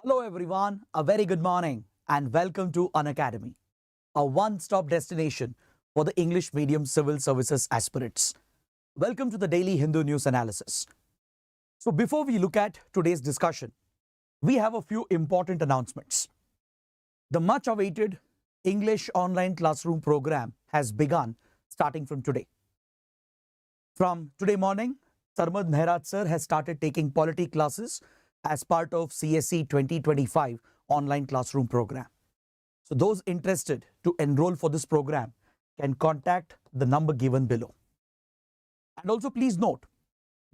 Hello everyone, a very good morning and welcome to Unacademy, a one-stop destination for the English medium civil services aspirants. Welcome to the daily Hindu news analysis. So before we look at today's discussion, we have a few important announcements. The much awaited English online classroom program has begun starting from today. From today morning, Sarmad Mehrat sir has started taking polity classes as part of CSE 2025 online classroom program. So those interested to enroll for this program can contact the number given below. And also please note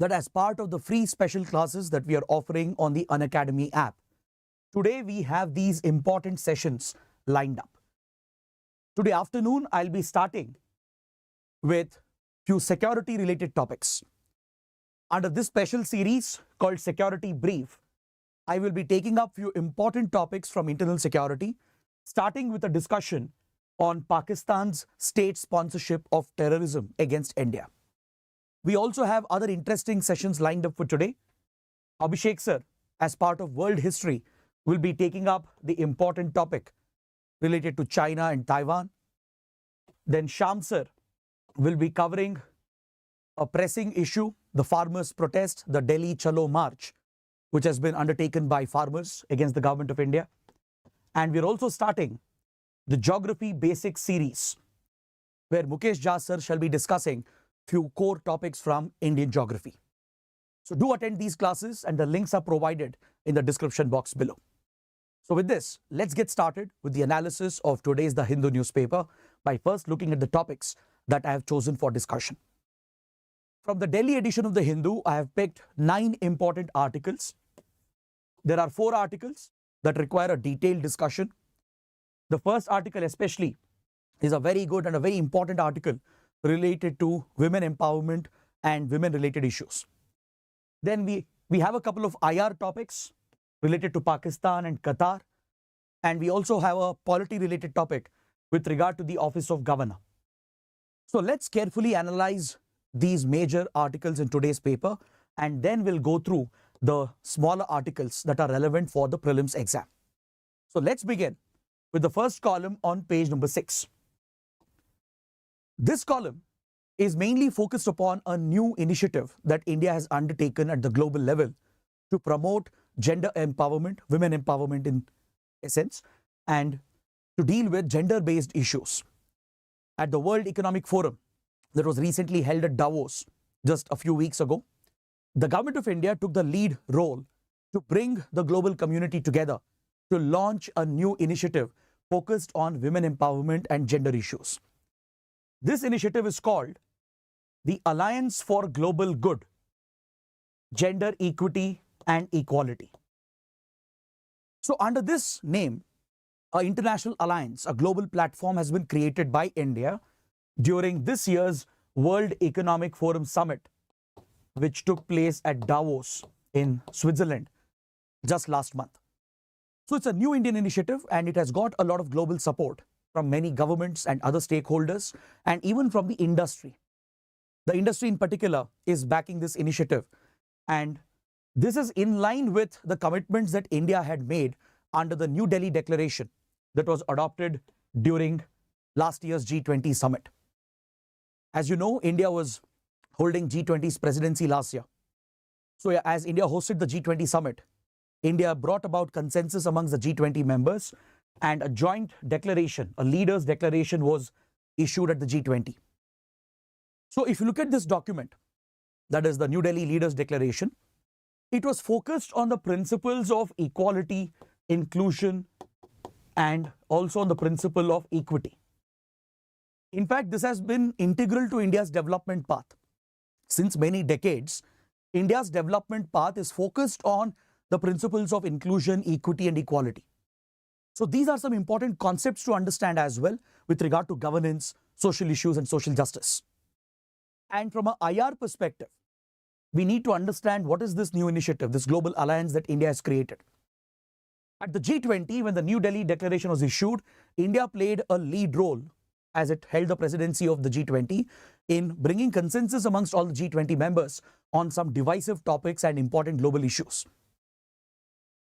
that as part of the free special classes that we are offering on the Unacademy app, today we have these important sessions lined up. Today afternoon, I'll be starting with few security related topics. Under this special series called Security Brief, I will be taking up few important topics from internal security, starting with a discussion on Pakistan's state sponsorship of terrorism against India. We also have other interesting sessions lined up for today. Abhishek sir, as part of world history, will be taking up the important topic related to China and Taiwan. Then Sham sir will be covering a pressing issue, the farmers' protest, the Delhi Chalo March, which has been undertaken by farmers against the government of India. And we're also starting the Geography Basics series, where Mukesh Jha sir shall be discussing few core topics from Indian geography. So do attend these classes and the links are provided in the description box below. So with this, let's get started with the analysis of today's The Hindu newspaper by first looking at the topics that I have chosen for discussion. From the Delhi edition of The Hindu, I have picked 9 important articles. There are 4 articles that require a detailed discussion. The first article especially is a very good and a very important article related to women empowerment and women related issues. Then we have a couple of IR topics related to Pakistan and Qatar. And we also have a polity related topic with regard to the office of governor. So let's carefully analyze these major articles in today's paper, and then we'll go through the smaller articles that are relevant for the prelims exam. So let's begin with the first column on page number 6. This column is mainly focused upon a new initiative that India has undertaken at the global level to promote gender empowerment, women empowerment in essence, and to deal with gender-based issues. At the World Economic Forum that was recently held at Davos just a few weeks ago, the government of India took the lead role to bring the global community together to launch a new initiative focused on women empowerment and gender issues. This initiative is called the Alliance for Global Good, Gender Equity and Equality. So under this name, an international alliance, a global platform has been created by India during this year's World Economic Forum Summit, which took place at Davos in Switzerland just last month. So it's a new Indian initiative and it has got a lot of global support from many governments and other stakeholders and even from the industry. The industry in particular is backing this initiative, and this is in line with the commitments that India had made under the New Delhi Declaration that was adopted during last year's G20 summit. As you know, India was holding G20's presidency last year. So as India hosted the G20 summit, India brought about consensus amongst the G20 members, and a joint declaration, a leaders' declaration, was issued at the G20. So if you look at this document, that is the New Delhi Leaders' Declaration, it was focused on the principles of equality, inclusion, and also on the principle of equity. In fact, this has been integral to India's development path. Since many decades, India's development path is focused on the principles of inclusion, equity, and equality. So these are some important concepts to understand as well with regard to governance, social issues, and social justice. And from an IR perspective, we need to understand what is this new initiative, this global alliance that India has created. At the G20, when the New Delhi Declaration was issued, India played a lead role as it held the presidency of the G20 in bringing consensus amongst all the G20 members on some divisive topics and important global issues.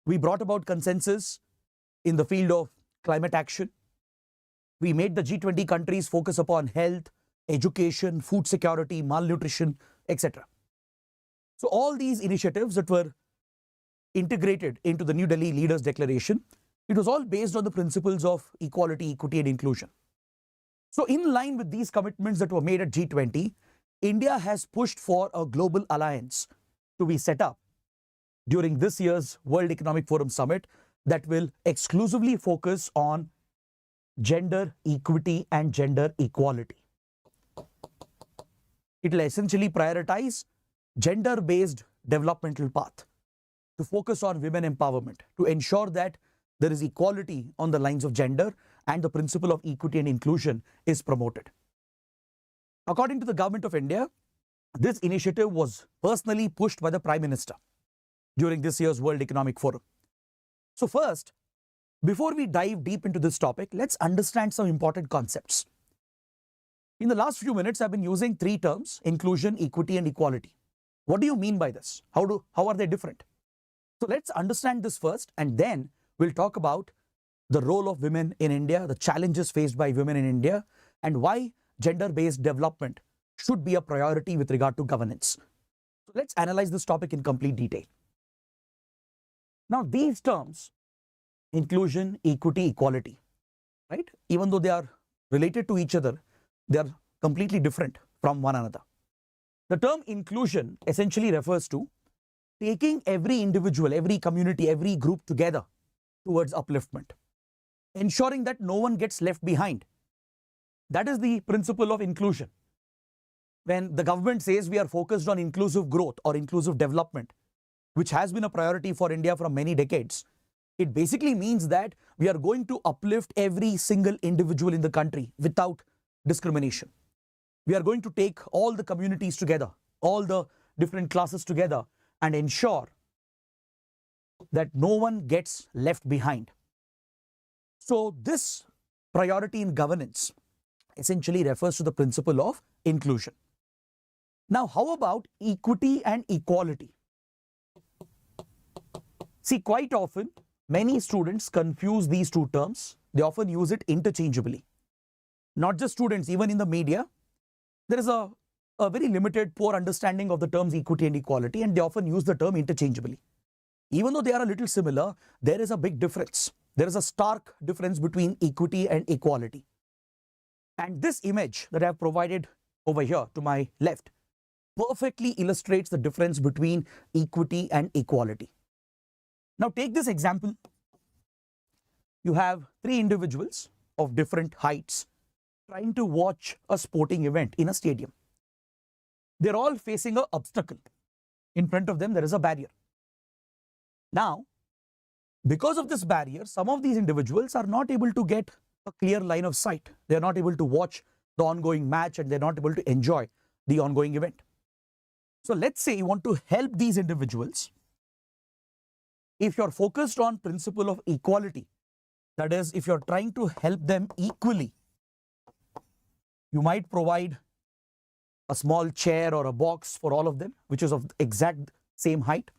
We brought about consensus in the field of climate action. We made the G20 countries focus upon health, education, food security, malnutrition, etc. So all these initiatives that were integrated into the New Delhi Leaders Declaration, it was all based on the principles of equality, equity, and inclusion. So in line with these commitments that were made at G20, India has pushed for a global alliance to be set up during this year's World Economic Forum Summit that will exclusively focus on gender equity and gender equality. It will essentially prioritize gender-based developmental path to focus on women empowerment, to ensure that there is equality on the lines of gender and the principle of equity and inclusion is promoted. According to the Government of India, this initiative was personally pushed by the Prime Minister during this year's World Economic Forum. So first, before we dive deep into this topic, let's understand some important concepts. In the last few minutes, I've been using three terms: inclusion, equity, and equality. What do you mean by this? How are they different? So let's understand this first, and then we'll talk about the role of women in India, the challenges faced by women in India, and why gender-based development should be a priority with regard to governance. So let's analyze this topic in complete detail. Now, these terms, inclusion, equity, equality, right? Even though they are related to each other, they are completely different from one another. The term inclusion essentially refers to taking every individual, every community, every group together towards upliftment, ensuring that no one gets left behind. That is the principle of inclusion. When the government says we are focused on inclusive growth or inclusive development, which has been a priority for India for many decades, it basically means that we are going to uplift every single individual in the country without discrimination. We are going to take all the communities together, all the different classes together, and ensure that no one gets left behind. So this priority in governance essentially refers to the principle of inclusion. Now, how about equity and equality? See, quite often, many students confuse these two terms. They often use it interchangeably. Not just students, even in the media, there is a very limited, poor understanding of the terms equity and equality, and they often use the term interchangeably. Even though they are a little similar, there is a big difference. There is a stark difference between equity and equality. And this image that I have provided over here to my left perfectly illustrates the difference between equity and equality. Now take this example. You have three individuals of different heights trying to watch a sporting event in a stadium. They're all facing an obstacle. In front of them, there is a barrier. Now, because of this barrier, some of these individuals are not able to get a clear line of sight. They're not able to watch the ongoing match, and they're not able to enjoy the ongoing event. So let's say you want to help these individuals. If you're focused on principle of equality, that is, if you're trying to help them equally, you might provide a small chair or a box for all of them, which is of the exact same height.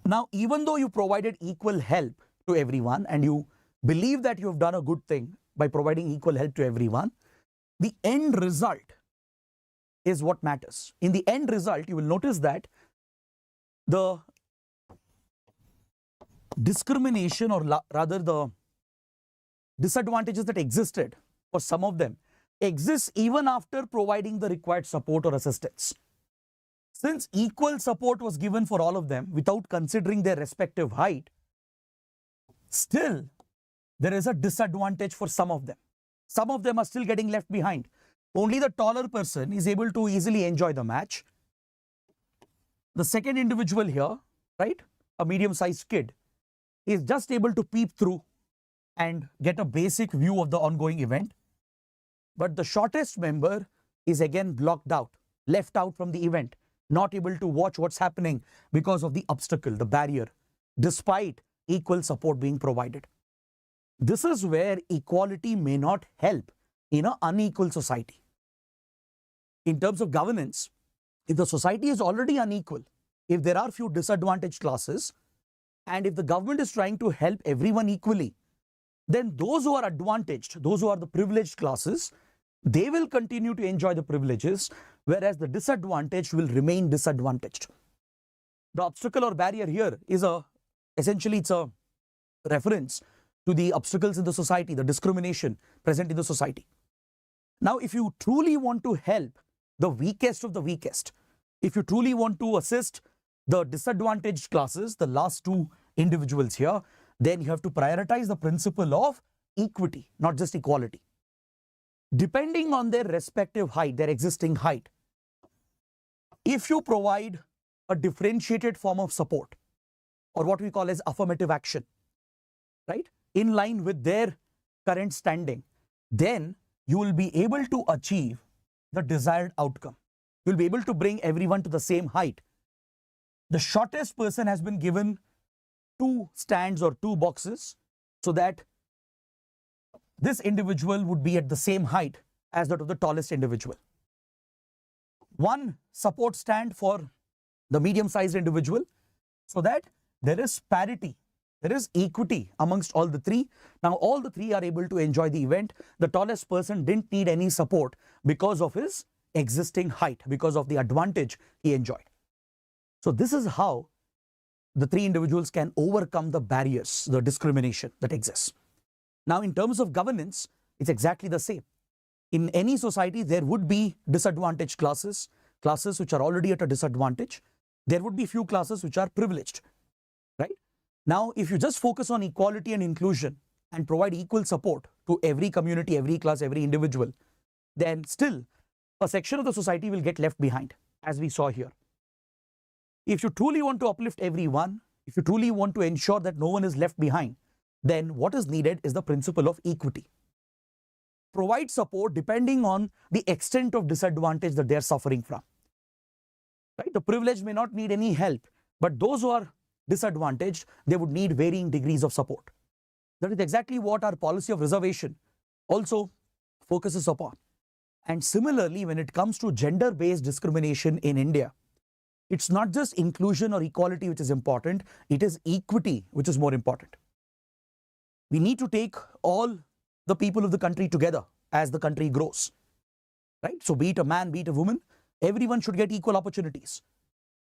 Now, even though you provided equal help to everyone and you believe that you have done a good thing by providing equal help to everyone, the end result is what matters. In the end result, you will notice that the discrimination, or rather the disadvantages that existed for some of them, exists even after providing the required support or assistance. Since equal support was given for all of them without considering their respective height, still there is a disadvantage for some of them. Some of them are still getting left behind. Only the taller person is able to easily enjoy the match. The second individual here, right, a medium-sized kid, is just able to peep through and get a basic view of the ongoing event. But the shortest member is again blocked out, left out from the event, not able to watch what's happening because of the obstacle, the barrier, despite equal support being provided. This is where equality may not help in an unequal society. In terms of governance, if the society is already unequal, if there are few disadvantaged classes, And if the government is trying to help everyone equally, then those who are advantaged, those who are the privileged classes, they will continue to enjoy the privileges, whereas the disadvantaged will remain disadvantaged. The obstacle or barrier here is essentially it's a reference to the obstacles in the society, the discrimination present in the society. Now, if you truly want to help the weakest of the weakest, if you truly want to assist the disadvantaged classes, the last two individuals here, then you have to prioritize the principle of equity, not just equality. Depending on their respective height, their existing height, if you provide a differentiated form of support, or what we call as affirmative action, right, in line with their current standing, then you will be able to achieve the desired outcome. You will be able to bring everyone to the same height. The shortest person has been given 2 stands or 2 boxes so that this individual would be at the same height as that of the tallest individual. 1 support stand for the medium-sized individual so that there is parity, there is equity amongst all the 3. Now all the 3 are able to enjoy the event. The tallest person didn't need any support because of his existing height, because of the advantage he enjoyed. So this is how the 3 individuals can overcome the barriers, the discrimination that exists. Now in terms of governance, it's exactly the same. In any society, there would be disadvantaged classes, classes which are already at a disadvantage. There would be few classes which are privileged, right? Now, if you just focus on equality and inclusion and provide equal support to every community, every class, every individual, then still a section of the society will get left behind, as we saw here. If you truly want to uplift everyone, if you truly want to ensure that no one is left behind, then what is needed is the principle of equity. Provide support depending on the extent of disadvantage that they are suffering from. Right? The privileged may not need any help, but those who are disadvantaged, they would need varying degrees of support. That is exactly what our policy of reservation also focuses upon. And similarly, when it comes to gender-based discrimination in India, it's not just inclusion or equality which is important, it is equity which is more important. We need to take all the people of the country together as the country grows, right? So be it a man, be it a woman, everyone should get equal opportunities.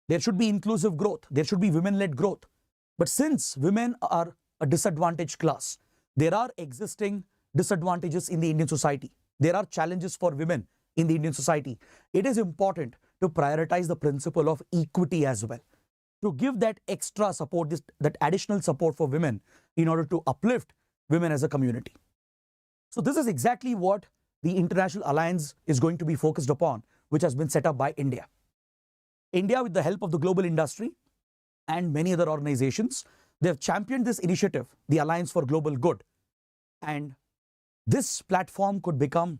There should be inclusive growth. There should be women-led growth. But since women are a disadvantaged class, there are existing disadvantages in the Indian society. There are challenges for women in the Indian society. It is important to prioritize the principle of equity as well, to give that extra support, that additional support for women in order to uplift women as a community. So this is exactly what the International Alliance is going to be focused upon, which has been set up by India. India, with the help of the global industry and many other organizations, they have championed this initiative, the Alliance for Global Good. And this platform could become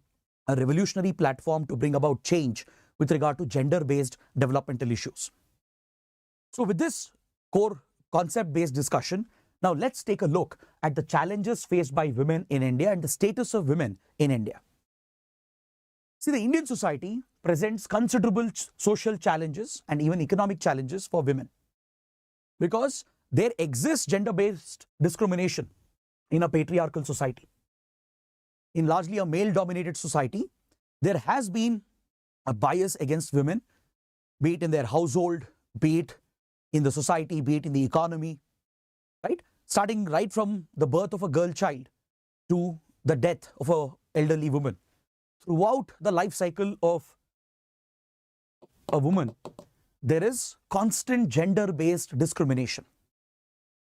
a revolutionary platform to bring about change with regard to gender-based developmental issues. So with this core concept-based discussion, now let's take a look at the challenges faced by women in India and the status of women in India. See, the Indian society presents considerable social challenges and even economic challenges for women because there exists gender-based discrimination in a patriarchal society. In largely a male-dominated society, there has been a bias against women, be it in their household, be it in the society, be it in the economy, right? Starting right from the birth of a girl child to the death of an elderly woman. Throughout the life cycle of a woman, there is constant gender-based discrimination,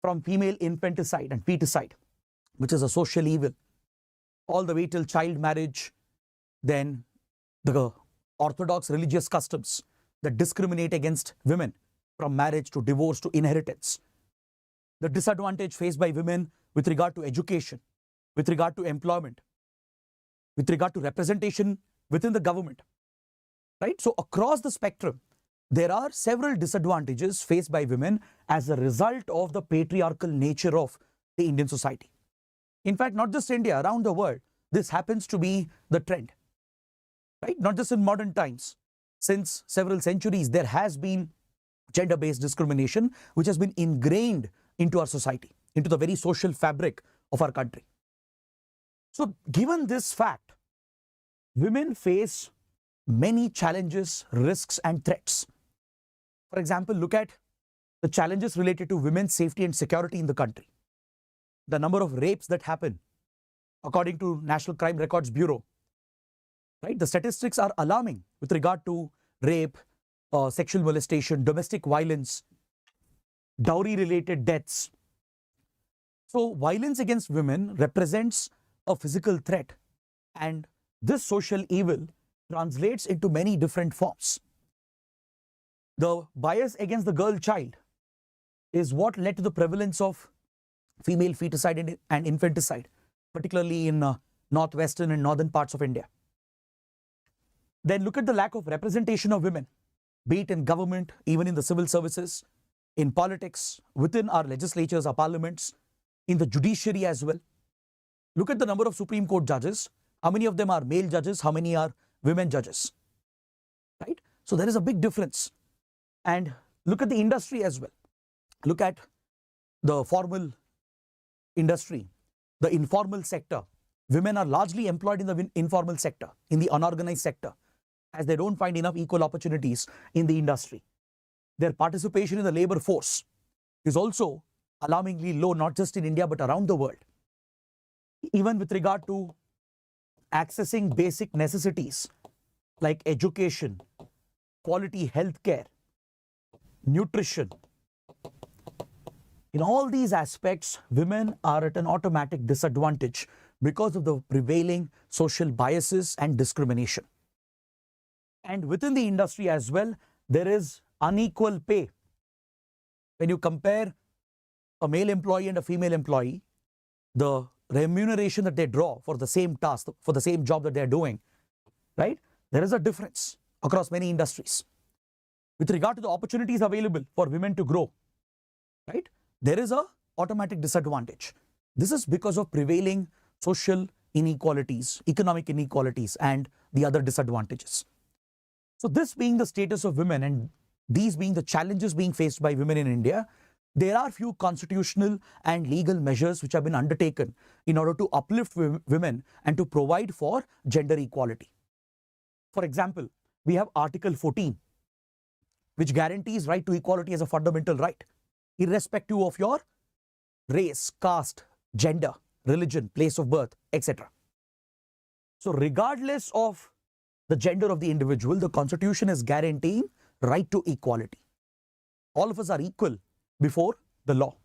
from female infanticide and feticide, which is a social evil, all the way till child marriage, then the orthodox religious customs that discriminate against women, from marriage to divorce to inheritance, the disadvantage faced by women with regard to education, with regard to employment, with regard to representation within the government, right? So across the spectrum, there are several disadvantages faced by women as a result of the patriarchal nature of the Indian society. In fact, not just India, around the world, this happens to be the trend, right? Not just in modern times. Since several centuries, there has been gender-based discrimination, which has been ingrained into our society, into the very social fabric of our country. So given this fact, women face many challenges, risks, and threats. For example, look at the challenges related to women's safety and security in the country. The number of rapes that happen, according to National Crime Records Bureau, right? The statistics are alarming with regard to rape, sexual molestation, domestic violence, dowry-related deaths. So violence against women represents a physical threat, and this social evil translates into many different forms. The bias against the girl child is what led to the prevalence of female feticide and infanticide, particularly in northwestern and northern parts of India. Then look at the lack of representation of women, be it in government, even in the civil services, in politics, within our legislatures, our parliaments, in the judiciary as well. Look at the number of Supreme Court judges. How many of them are male judges? How many are women judges? Right? So there is a big difference. And look at the industry as well. Look at the formal industry, the informal sector. Women are largely employed in the informal sector, in the unorganized sector, as they don't find enough equal opportunities in the industry. Their participation in the labor force is also alarmingly low, not just in India, but around the world. Even with regard to accessing basic necessities like education, quality healthcare, nutrition. In all these aspects, women are at an automatic disadvantage because of the prevailing social biases and discrimination. And within the industry as well, there is unequal pay. When you compare a male employee and a female employee, the remuneration that they draw for the same task, for the same job that they're doing, right? There is a difference across many industries. With regard to the opportunities available for women to grow, right? There is a automatic disadvantage. This is because of prevailing social inequalities, economic inequalities, and the other disadvantages. So this being the status of women and these being the challenges being faced by women in India, there are few constitutional and legal measures which have been undertaken in order to uplift women and to provide for gender equality. For example, we have Article 14, which guarantees right to equality as a fundamental right, irrespective of your race, caste, gender, religion, place of birth, etc. So regardless of the gender of the individual, the Constitution is guaranteeing right to equality. All of us are equal before the law.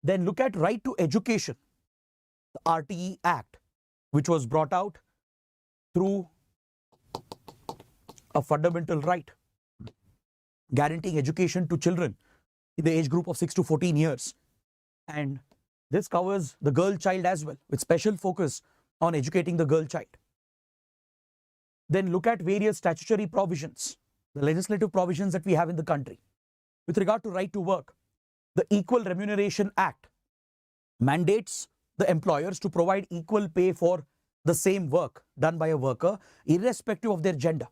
Then look at right to education, the RTE Act, which was brought out through a fundamental right, guaranteeing education to children in the age group of 6 to 14 years. And this covers the girl child as well, with special focus on educating the girl child. Then look at various statutory provisions, the legislative provisions that we have in the country. With regard to right to work, the Equal Remuneration Act mandates the employers to provide equal pay for the same work done by a worker, irrespective of their gender.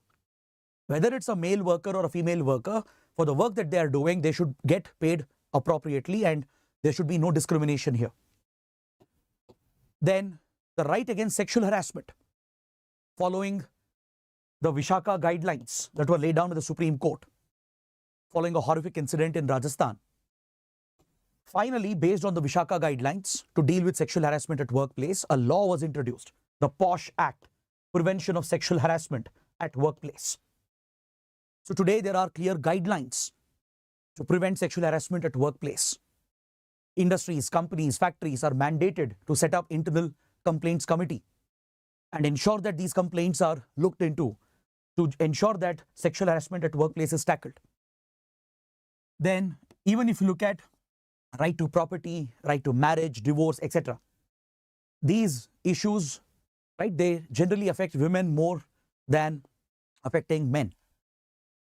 Whether it's a male worker or a female worker, for the work that they are doing, they should get paid appropriately and there should be no discrimination here. Then the right against sexual harassment, following the Vishaka guidelines that were laid down by the Supreme Court, following a horrific incident in Rajasthan. Finally, based on the Vishaka guidelines to deal with sexual harassment at workplace, a law was introduced, the POSH Act, Prevention of Sexual Harassment at Workplace. So today there are clear guidelines to prevent sexual harassment at workplace. Industries, companies, factories are mandated to set up internal complaints committee and ensure that these complaints are looked into to ensure that sexual harassment at workplace is tackled. Then even if you look at right to property, right to marriage, divorce, etc., these issues, right, they generally affect women more than affecting men.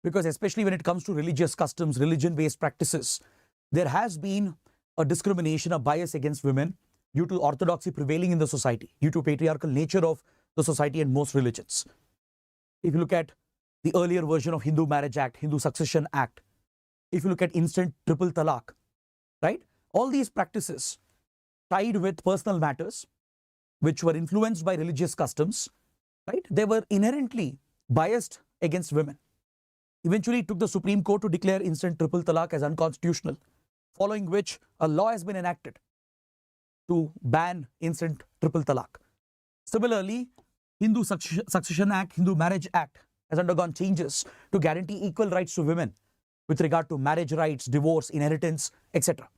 Because especially when it comes to religious customs, religion-based practices, there has been a discrimination, a bias against women due to orthodoxy prevailing in the society, due to patriarchal nature of the society and most religions. If you look at the earlier version of Hindu Marriage Act, Hindu Succession Act, if you look at instant triple talaq, right? All these practices tied with personal matters, which were influenced by religious customs, right? They were inherently biased against women. Eventually, it took the Supreme Court to declare instant triple talaq as unconstitutional, following which a law has been enacted to ban instant triple talaq. Similarly, Hindu Succession Act, Hindu Marriage Act has undergone changes to guarantee equal rights to women with regard to marriage rights, divorce, inheritance, etc.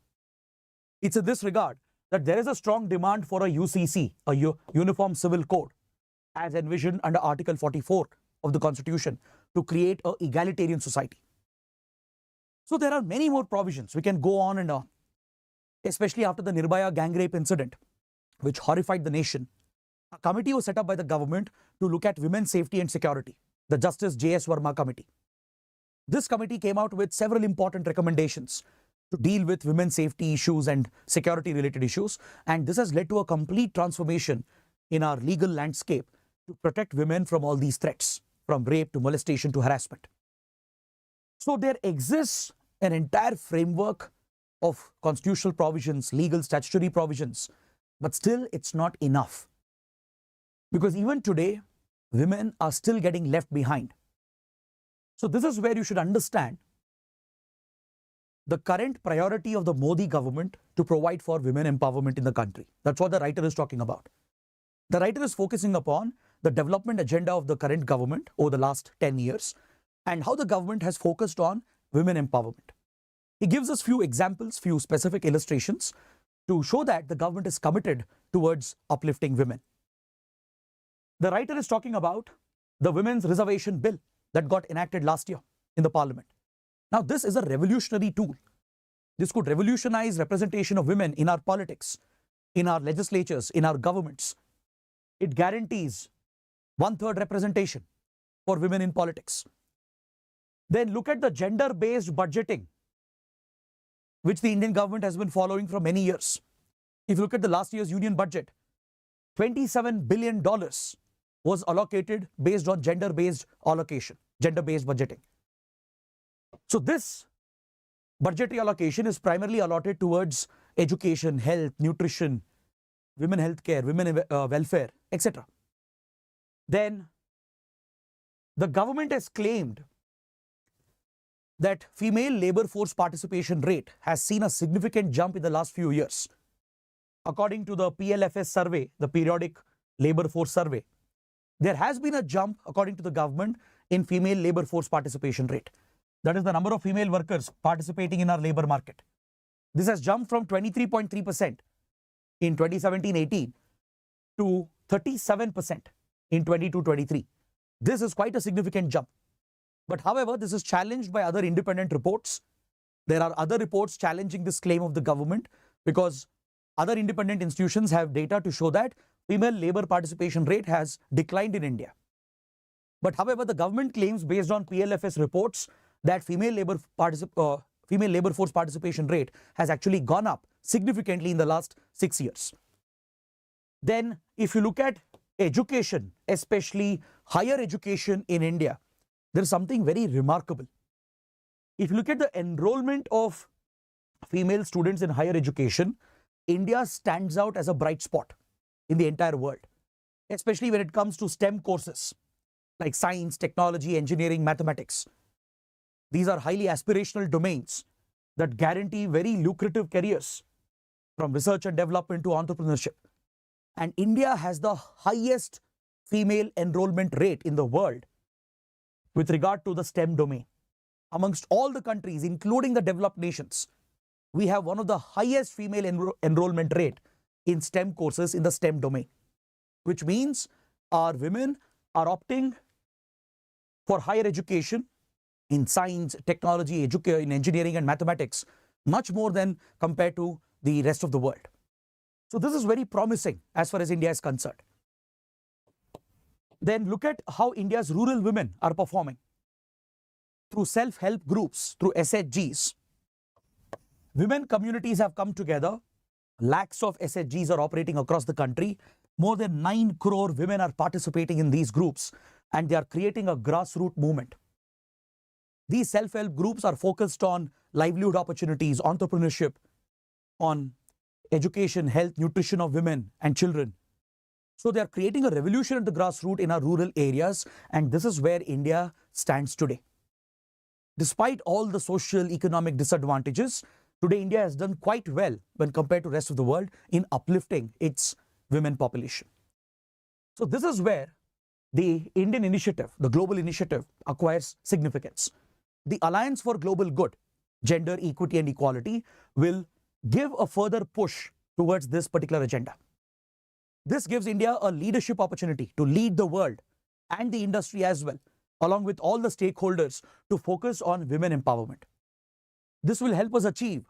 It's in this regard that there is a strong demand for a UCC, a Uniform Civil Code, as envisioned under Article 44 of the Constitution, to create an egalitarian society. So there are many more provisions. We can go on and on, especially after the Nirbhaya gang rape incident, which horrified the nation. A committee was set up by the government to look at women's safety and security, the Justice J.S. Verma Committee. This committee came out with several important recommendations to deal with women's safety issues and security related issues, and this has led to a complete transformation in our legal landscape to protect women from all these threats, from rape to molestation to harassment. So there exists an entire framework of constitutional provisions, legal statutory provisions, but still it's not enough. Because even today, women are still getting left behind. So this is where you should understand the current priority of the Modi government to provide for women empowerment in the country. That's what the writer is talking about. The writer is focusing upon the development agenda of the current government over the last 10 years and how the government has focused on women empowerment. He gives us few examples, few specific illustrations to show that the government is committed towards uplifting women. The writer is talking about the Women's Reservation Bill that got enacted last year in the Parliament. Now, this is a revolutionary tool. This could revolutionize representation of women in our politics, in our legislatures, in our governments. It guarantees 1/3 representation for women in politics. Then look at the gender-based budgeting, which the Indian government has been following for many years. If you look at the last year's union budget, $27 billion was allocated based on gender-based allocation, gender-based budgeting. So this budgetary allocation is primarily allotted towards education, health, nutrition, women healthcare, women welfare, etc. Then the government has claimed that female labor force participation rate has seen a significant jump in the last few years. According to the PLFS survey, the Periodic Labor Force Survey, there has been a jump, according to the government, in female labor force participation rate. That is the number of female workers participating in our labor market. This has jumped from 23.3% in 2017-18 to 37% in 22-23. This is quite a significant jump. But however, this is challenged by other independent reports. There are other reports challenging this claim of the government because other independent institutions have data to show that female labor participation rate has declined in India. But however, the government claims based on PLFS reports that female labor force participation rate has actually gone up significantly in the last 6 years. Then if you look at education, especially higher education in India, there is something very remarkable. If you look at the enrollment of female students in higher education, India stands out as a bright spot in the entire world, especially when it comes to STEM courses like science, technology, engineering, mathematics. These are highly aspirational domains that guarantee very lucrative careers from research and development to entrepreneurship. And India has the highest female enrollment rate in the world with regard to the STEM domain. Amongst all the countries, including the developed nations, we have one of the highest female enrollment rate in STEM courses in the STEM domain, which means our women are opting for higher education in science, technology, in engineering and mathematics, much more than compared to the rest of the world. So this is very promising as far as India is concerned. Then look at how India's rural women are performing. Through self-help groups, through SHGs, women communities have come together. Lakhs of SHGs are operating across the country. More than 9 crore women are participating in these groups and they are creating a grassroots movement. These self-help groups are focused on livelihood opportunities, entrepreneurship, on education, health, nutrition of women and children. So they are creating a revolution at the grassroots in our rural areas, and this is where India stands today. Despite all the social, economic disadvantages, today India has done quite well when compared to the rest of the world in uplifting its women population. So this is where the Indian initiative, the global initiative, acquires significance. The Alliance for Global Good, Gender, Equity and Equality will give a further push towards this particular agenda. This gives India a leadership opportunity to lead the world and the industry as well, along with all the stakeholders, to focus on women empowerment. This will help us achieve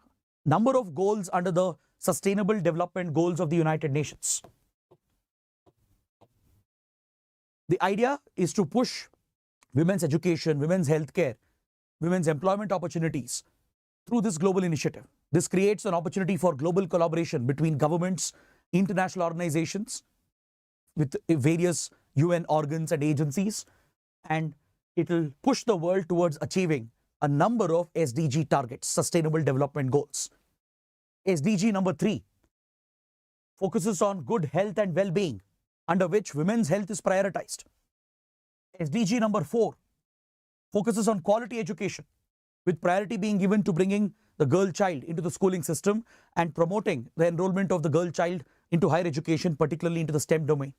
number of goals under the Sustainable Development Goals of the United Nations. The idea is to push women's education, women's healthcare, women's employment opportunities through this global initiative. This creates an opportunity for global collaboration between governments, international organizations, with various UN organs and agencies, and it will push the world towards achieving a number of SDG targets, Sustainable Development Goals. SDG number 3 focuses on good health and well-being, under which women's health is prioritized. SDG number 4 focuses on quality education, with priority being given to bringing the girl child into the schooling system and promoting the enrollment of the girl child into higher education, particularly into the STEM domain.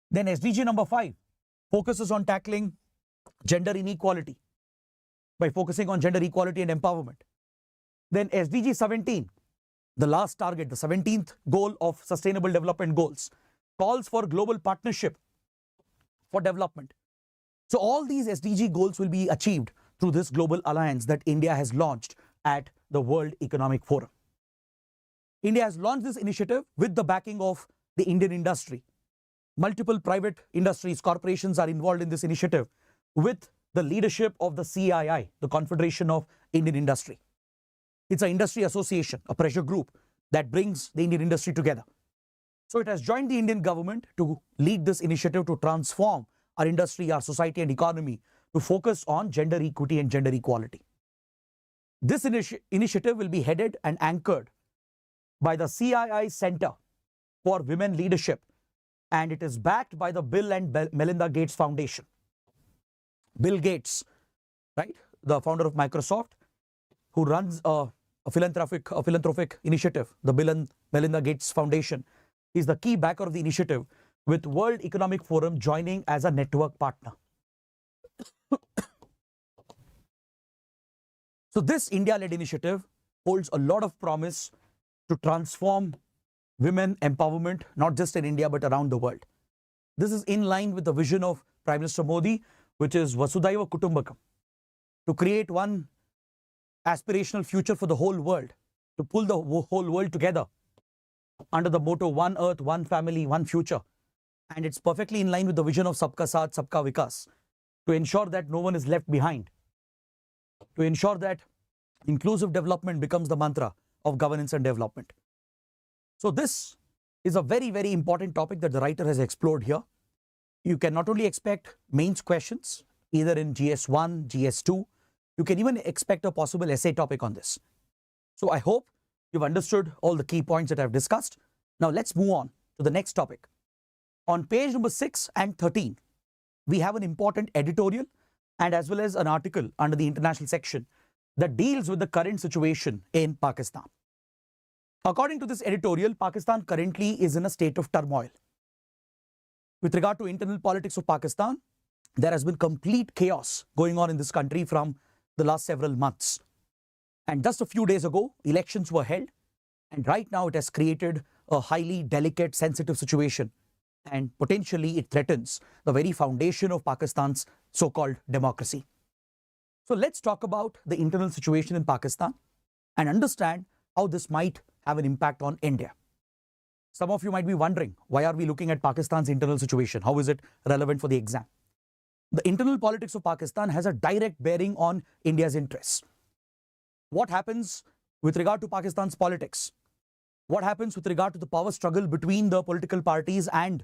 Then SDG number 5 focuses on tackling gender inequality by focusing on gender equality and empowerment. Then SDG 17, the last target, the 17th goal of Sustainable Development Goals, calls for global partnership for development. So all these SDG goals will be achieved through this global alliance that India has launched at the World Economic Forum. India has launched this initiative with the backing of the Indian industry. Multiple private industries, corporations are involved in this initiative with the leadership of the CII, the Confederation of Indian Industry. It's an industry association, a pressure group that brings the Indian industry together. So it has joined the Indian government to lead this initiative to transform our industry, our society and economy to focus on gender equity and gender equality. This initiative will be headed and anchored by the CII Center for Women Leadership, and it is backed by the Bill and Melinda Gates Foundation. Bill Gates, right, the founder of Microsoft, who runs a philanthropic initiative, the Bill and Melinda Gates Foundation, is the key backer of the initiative, with World Economic Forum joining as a network partner. So this India-led initiative holds a lot of promise to transform women empowerment, not just in India, but around the world. This is in line with the vision of Prime Minister Modi, which is Vasudhaiva Kutumbakam, to create one aspirational future for the whole world, to pull the whole world together under the motto One Earth, One Family, One Future. And it's perfectly in line with the vision of Sabka Saath, Sabka Vikas, to ensure that no one is left behind, to ensure that inclusive development becomes the mantra of governance and development. So this is a very, very important topic that the writer has explored here. You can not only expect mains questions, either in GS1, GS2, you can even expect a possible essay topic on this. So I hope you've understood all the key points that I've discussed. Now let's move on to the next topic. On page number 6 and 13, we have an important editorial and as well as an article under the international section that deals with the current situation in Pakistan. According to this editorial, Pakistan currently is in a state of turmoil. With regard to internal politics of Pakistan, there has been complete chaos going on in this country from the last several months. And just a few days ago, elections were held, and right now it has created a highly delicate, sensitive situation, and potentially it threatens the very foundation of Pakistan's so-called democracy. So let's talk about the internal situation in Pakistan and understand how this might have an impact on India. Some of you might be wondering, why are we looking at Pakistan's internal situation? How is it relevant for the exam? The internal politics of Pakistan has a direct bearing on India's interests. What happens with regard to Pakistan's politics? What happens with regard to the power struggle between the political parties and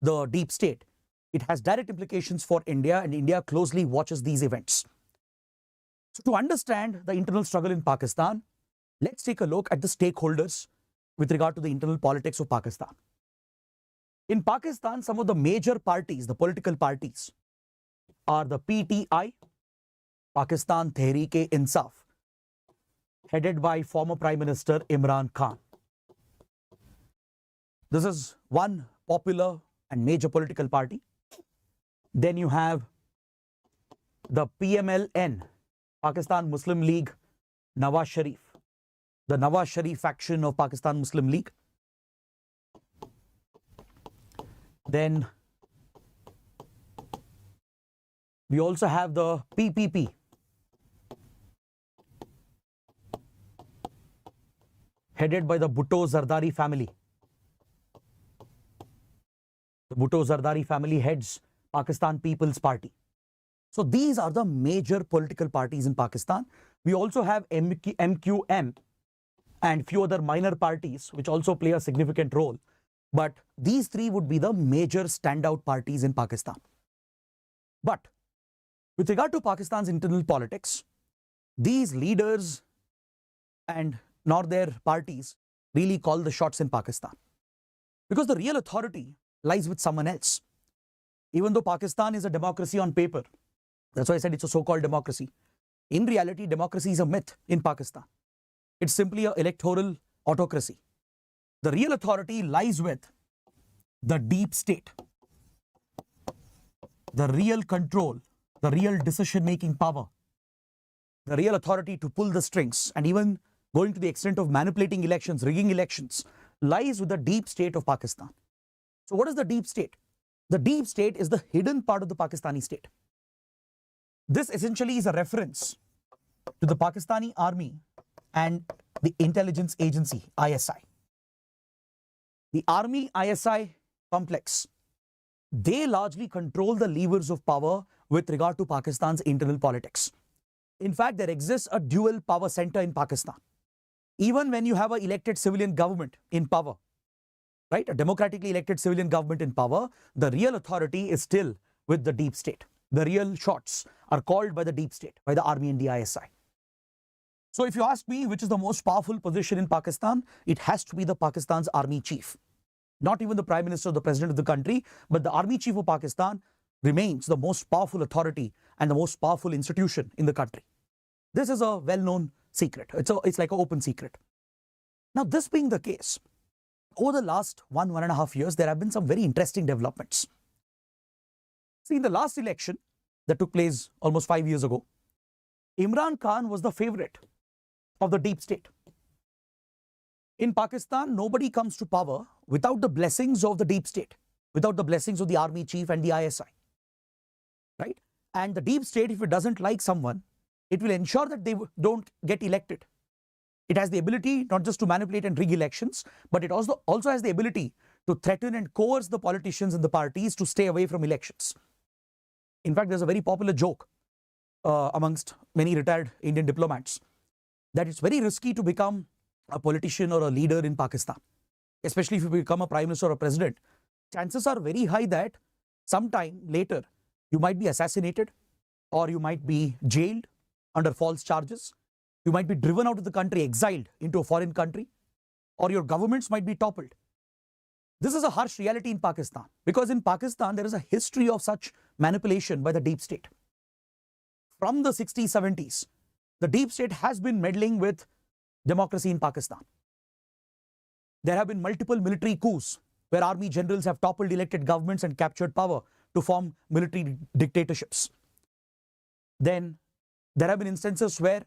the deep state? It has direct implications for India, and India closely watches these events. So to understand the internal struggle in Pakistan, Let's take a look at the stakeholders with regard to the internal politics of Pakistan. In Pakistan, some of the major parties, the political parties, are the PTI, Pakistan Tehreek-e-Insaf, headed by former Prime Minister Imran Khan. This is one popular and major political party. Then you have the PMLN, Pakistan Muslim League, Nawaz Sharif, the Nawaz Sharif faction of Pakistan Muslim League. Then we also have the PPP, headed by the Bhutto Zardari family. The Bhutto Zardari family heads Pakistan People's Party. So these are the major political parties in Pakistan. We also have MQM and few other minor parties which also play a significant role. But these three would be the major standout parties in Pakistan. But with regard to Pakistan's internal politics, these leaders and nor their parties really call the shots in Pakistan. Because the real authority lies with someone else. Even though Pakistan is a democracy on paper, that's why I said it's a so-called democracy. In reality, democracy is a myth in Pakistan. It's simply an electoral autocracy. The real authority lies with the deep state. The real control, the real decision-making power, the real authority to pull the strings and even going to the extent of manipulating elections, rigging elections, lies with the deep state of Pakistan. So what is the deep state? The deep state is the hidden part of the Pakistani state. This essentially is a reference to the Pakistani army and the intelligence agency, ISI. The army ISI complex, they largely control the levers of power with regard to Pakistan's internal politics. In fact, there exists a dual power center in Pakistan. Even when you have an elected civilian government in power, right, a democratically elected civilian government in power, the real authority is still with the deep state. The real shots are called by the deep state, by the army and the ISI. So if you ask me which is the most powerful position in Pakistan, it has to be the Pakistan's army chief. Not even the prime minister or the president of the country, but the army chief of Pakistan remains the most powerful authority and the most powerful institution in the country. This is a well-known secret. It's like an open secret. Now, this being the case, over the last 1.5 years, there have been some very interesting developments. See, in the last election that took place almost 5 years ago, Imran Khan was the favorite of the deep state. In Pakistan, nobody comes to power without the blessings of the deep state, without the blessings of the army chief and the ISI, right? And the deep state, if it doesn't like someone, it will ensure that they don't get elected. It has the ability not just to manipulate and rig elections, but it also has the ability to threaten and coerce the politicians and the parties to stay away from elections. In fact, there's a very popular joke amongst many retired Indian diplomats that it's very risky to become a politician or a leader in Pakistan, especially if you become a prime minister or a president. Chances are very high that sometime later you might be assassinated, or you might be jailed under false charges. You might be driven out of the country, exiled into a foreign country, or your governments might be toppled. This is a harsh reality in Pakistan, because in Pakistan there is a history of such manipulation by the deep state. From the 60s, 70s, the deep state has been meddling with democracy in Pakistan. There have been multiple military coups where army generals have toppled elected governments and captured power to form military dictatorships. Then there have been instances where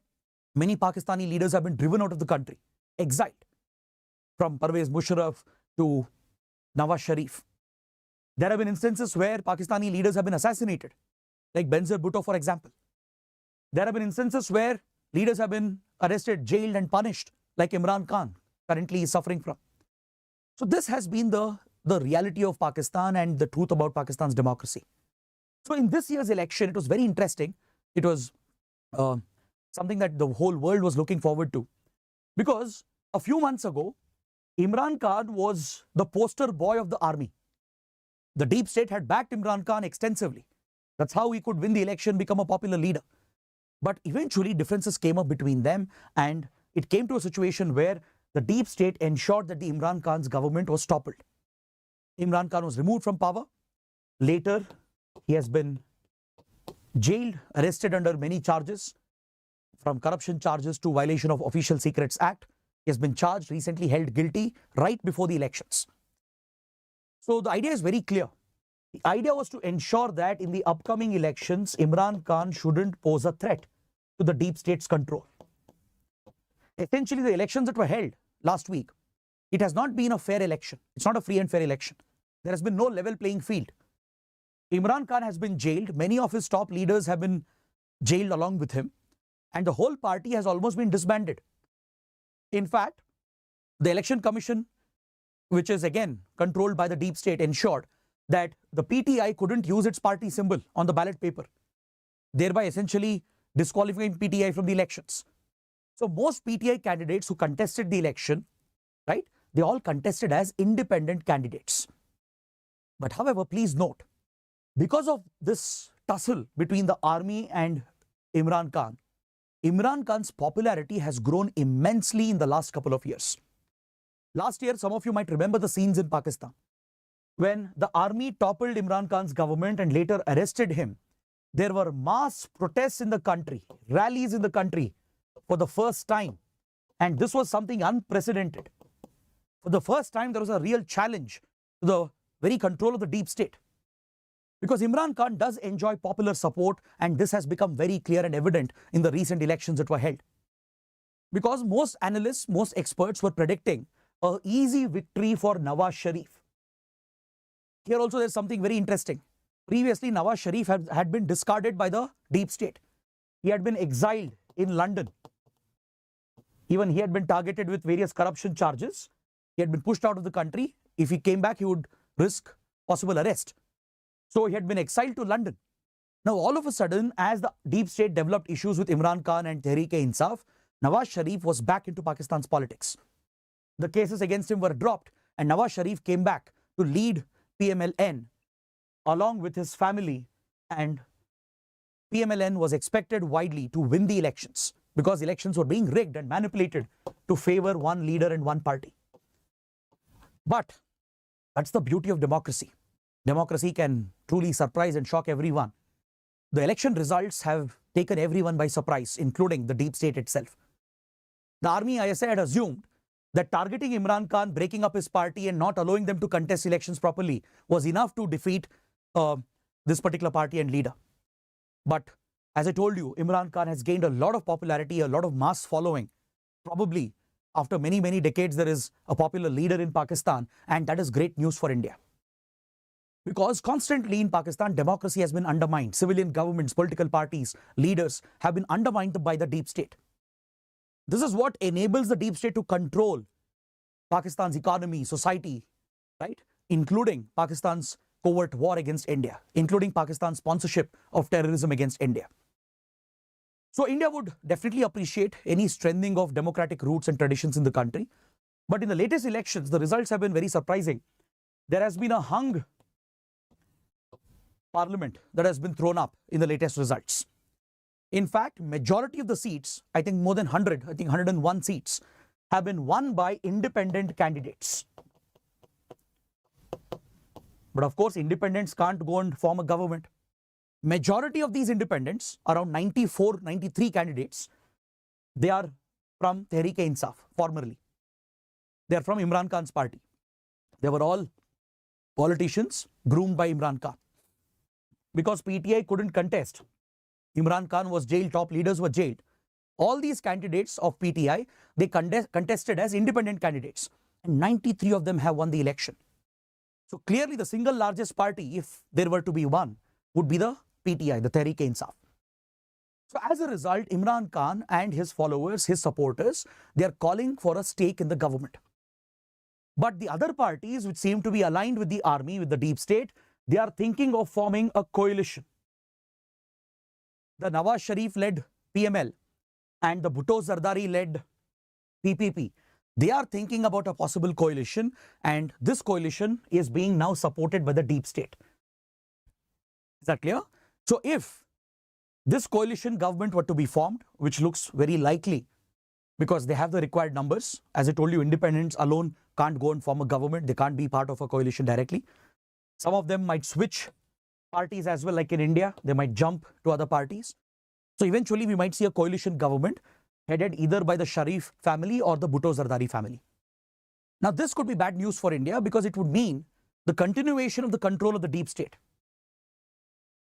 many Pakistani leaders have been driven out of the country, exiled, from Parvez Musharraf to Nawaz Sharif. There have been instances where Pakistani leaders have been assassinated, like Benazir Bhutto, for example. There have been instances where leaders have been arrested, jailed and punished, like Imran Khan currently is suffering from. So this has been the reality of Pakistan and the truth about Pakistan's democracy. So in this year's election, it was very interesting. It was something that the whole world was looking forward to, because a few months ago, Imran Khan was the poster boy of the army. The deep state had backed Imran Khan extensively. That's how he could win the election, become a popular leader. But eventually differences came up between them, and it came to a situation where the deep state ensured that the Imran Khan's government was toppled. Imran Khan was removed from power. Later, he has been jailed, arrested under many charges, from corruption charges to violation of Official Secrets Act. He has been charged, recently held guilty right before the elections. So the idea is very clear. The idea was to ensure that in the upcoming elections, Imran Khan shouldn't pose a threat to the deep state's control. Essentially, the elections that were held last week, it has not been a fair election. It's not a free and fair election. There has been no level playing field. Imran Khan has been jailed. Many of his top leaders have been jailed along with him. And the whole party has almost been disbanded. In fact, the Election Commission, which is again controlled by the deep state, ensured that the PTI couldn't use its party symbol on the ballot paper, thereby essentially disqualifying PTI from the elections. So most PTI candidates who contested the election, right, they all contested as independent candidates. But however, please note, because of this tussle between the army and Imran Khan's popularity has grown immensely in the last couple of years. Last year, some of you might remember the scenes in Pakistan when the army toppled Imran Khan's government and later arrested him. There were mass protests in the country, rallies in the country for the first time. And this was something unprecedented. For the first time, there was a real challenge to the very control of the deep state. Because Imran Khan does enjoy popular support, and this has become very clear and evident in the recent elections that were held. Because most analysts, most experts were predicting an easy victory for Nawaz Sharif. Here also there's something very interesting. Previously, Nawaz Sharif had been discarded by the deep state. He had been exiled in London. Even he had been targeted with various corruption charges. He had been pushed out of the country. If he came back, he would risk possible arrest. So he had been exiled to London. Now, all of a sudden, as the deep state developed issues with Imran Khan and Tehreek-e-Insaf, Nawaz Sharif was back into Pakistan's politics. The cases against him were dropped, and Nawaz Sharif came back to lead PMLN along with his family, and PMLN was expected widely to win the elections because elections were being rigged and manipulated to favor one leader and one party. But that's the beauty of democracy. Democracy can truly surprise and shock everyone. The election results have taken everyone by surprise, including the deep state itself. The army, ISA, had assumed that targeting Imran Khan, breaking up his party and not allowing them to contest elections properly was enough to defeat this particular party and leader. But as I told you, Imran Khan has gained a lot of popularity, a lot of mass following. Probably after many, many decades, there is a popular leader in Pakistan, and that is great news for India. Because constantly in Pakistan, democracy has been undermined. Civilian governments, political parties, leaders have been undermined by the deep state. This is what enables the deep state to control Pakistan's economy, society, right? Including Pakistan's covert war against India, including Pakistan's sponsorship of terrorism against India. So India would definitely appreciate any strengthening of democratic roots and traditions in the country. But in the latest elections, the results have been very surprising. There has been a hung parliament that has been thrown up in the latest results. In fact, majority of the seats, I think more than 100, I think 101 seats, have been won by independent candidates. But of course, independents can't go and form a government. Majority of these independents, around 94, 93 candidates, they are from Tehreek-e-Insaf, formerly. They are from Imran Khan's party. They were all politicians groomed by Imran Khan. Because PTI couldn't contest. Imran Khan was jailed, top leaders were jailed. All these candidates of PTI, they contested as independent candidates. And 93 of them have won the election. So clearly the single largest party, if there were to be one, would be the PTI, the Tehreek-e-Insaf. So as a result, Imran Khan and his followers, his supporters, they are calling for a stake in the government. But the other parties, which seem to be aligned with the army, with the deep state, they are thinking of forming a coalition. The Nawaz Sharif-led PML and the Bhutto Zardari-led PPP, they are thinking about a possible coalition, and this coalition is being now supported by the deep state. Is that clear? So if this coalition government were to be formed, which looks very likely, because they have the required numbers. As I told you, independents alone can't go and form a government. They can't be part of a coalition directly. Some of them might switch parties as well, like in India, they might jump to other parties. So eventually we might see a coalition government headed either by the Sharif family or the Bhutto Zardari family. Now this could be bad news for India because it would mean the continuation of the control of the deep state.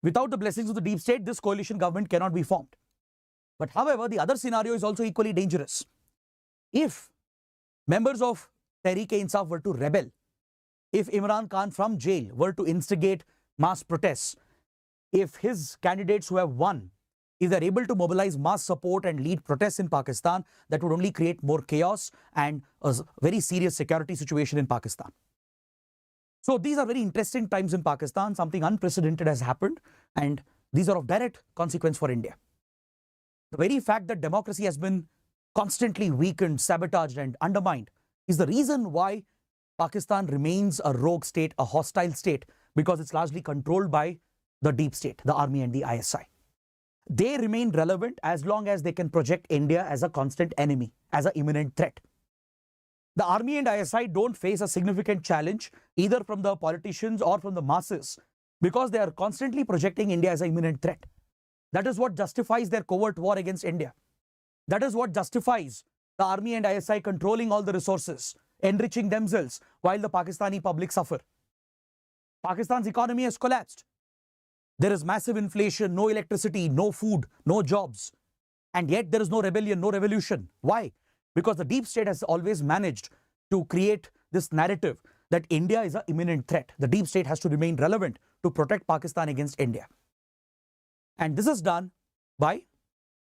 Without the blessings of the deep state, this coalition government cannot be formed. But however, the other scenario is also equally dangerous. If members of Tehreek-e-Insaf were to rebel, if Imran Khan from jail were to instigate mass protests, if his candidates who have won, if they're able to mobilize mass support and lead protests in Pakistan, that would only create more chaos and a very serious security situation in Pakistan. So these are very interesting times in Pakistan. Something unprecedented has happened, and these are of direct consequence for India. The very fact that democracy has been constantly weakened, sabotaged and undermined is the reason why Pakistan remains a rogue state, a hostile state, because it's largely controlled by the deep state, the army and the ISI. They remain relevant as long as they can project India as a constant enemy, as an imminent threat. The army and ISI don't face a significant challenge either from the politicians or from the masses because they are constantly projecting India as an imminent threat. That is what justifies their covert war against India. That is what justifies the army and ISI controlling all the resources, enriching themselves while the Pakistani public suffer. Pakistan's economy has collapsed. There is massive inflation, no electricity, no food, no jobs. And yet there is no rebellion, no revolution. Why? Because the deep state has always managed to create this narrative that India is an imminent threat. The deep state has to remain relevant to protect Pakistan against India. And this is done by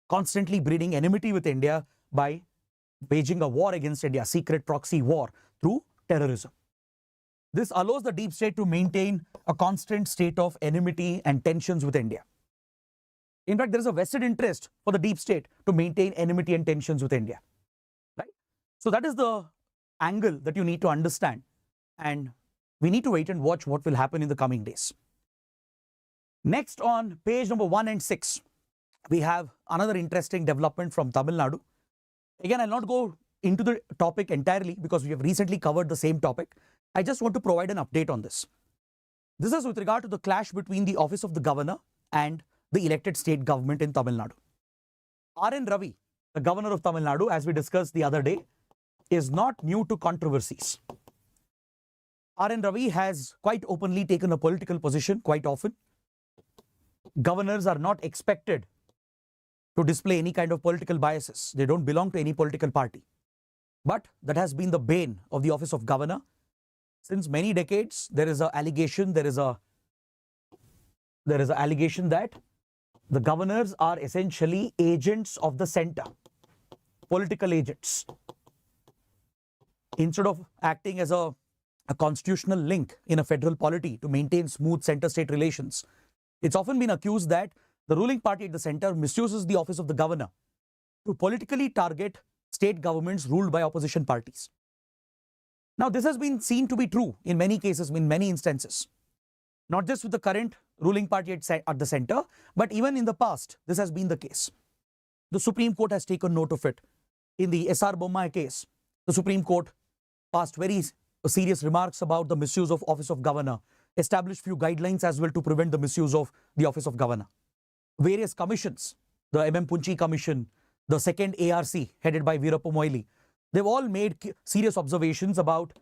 constantly breeding enmity with India, by waging a war against India, secret proxy war through terrorism. This allows the deep state to maintain a constant state of enmity and tensions with India. In fact, there is a vested interest for the deep state to maintain enmity and tensions with India. Right? So that is the angle that you need to understand. And we need to wait and watch what will happen in the coming days. Next, on page number 1 and 6, we have another interesting development from Tamil Nadu. Again, I'll not go into the topic entirely because we have recently covered the same topic. I just want to provide an update on this. This is with regard to the clash between the office of the governor and the elected state government in Tamil Nadu. R.N. Ravi, the governor of Tamil Nadu, as we discussed the other day, is not new to controversies. R.N. Ravi has quite openly taken a political position quite often. Governors are not expected to display any kind of political biases. They don't belong to any political party. But that has been the bane of the office of governor. Since many decades, there is an allegation, allegation that the governors are essentially agents of the center, political agents. Instead of acting as a constitutional link in a federal polity to maintain smooth center-state relations, it's often been accused that the ruling party at the center misuses the office of the governor to politically target state governments ruled by opposition parties. Now, this has been seen to be true in many cases, in many instances, not just with the current ruling party at the center, but even in the past, this has been the case. The Supreme Court has taken note of it. In the S.R. Bommai case, the Supreme Court passed very serious remarks about the misuse of office of governor, established few guidelines as well to prevent the misuse of the office of governor. Various commissions, the M.M. Punchi Commission, the second ARC headed by Veerappa Moily, they've all made serious observations about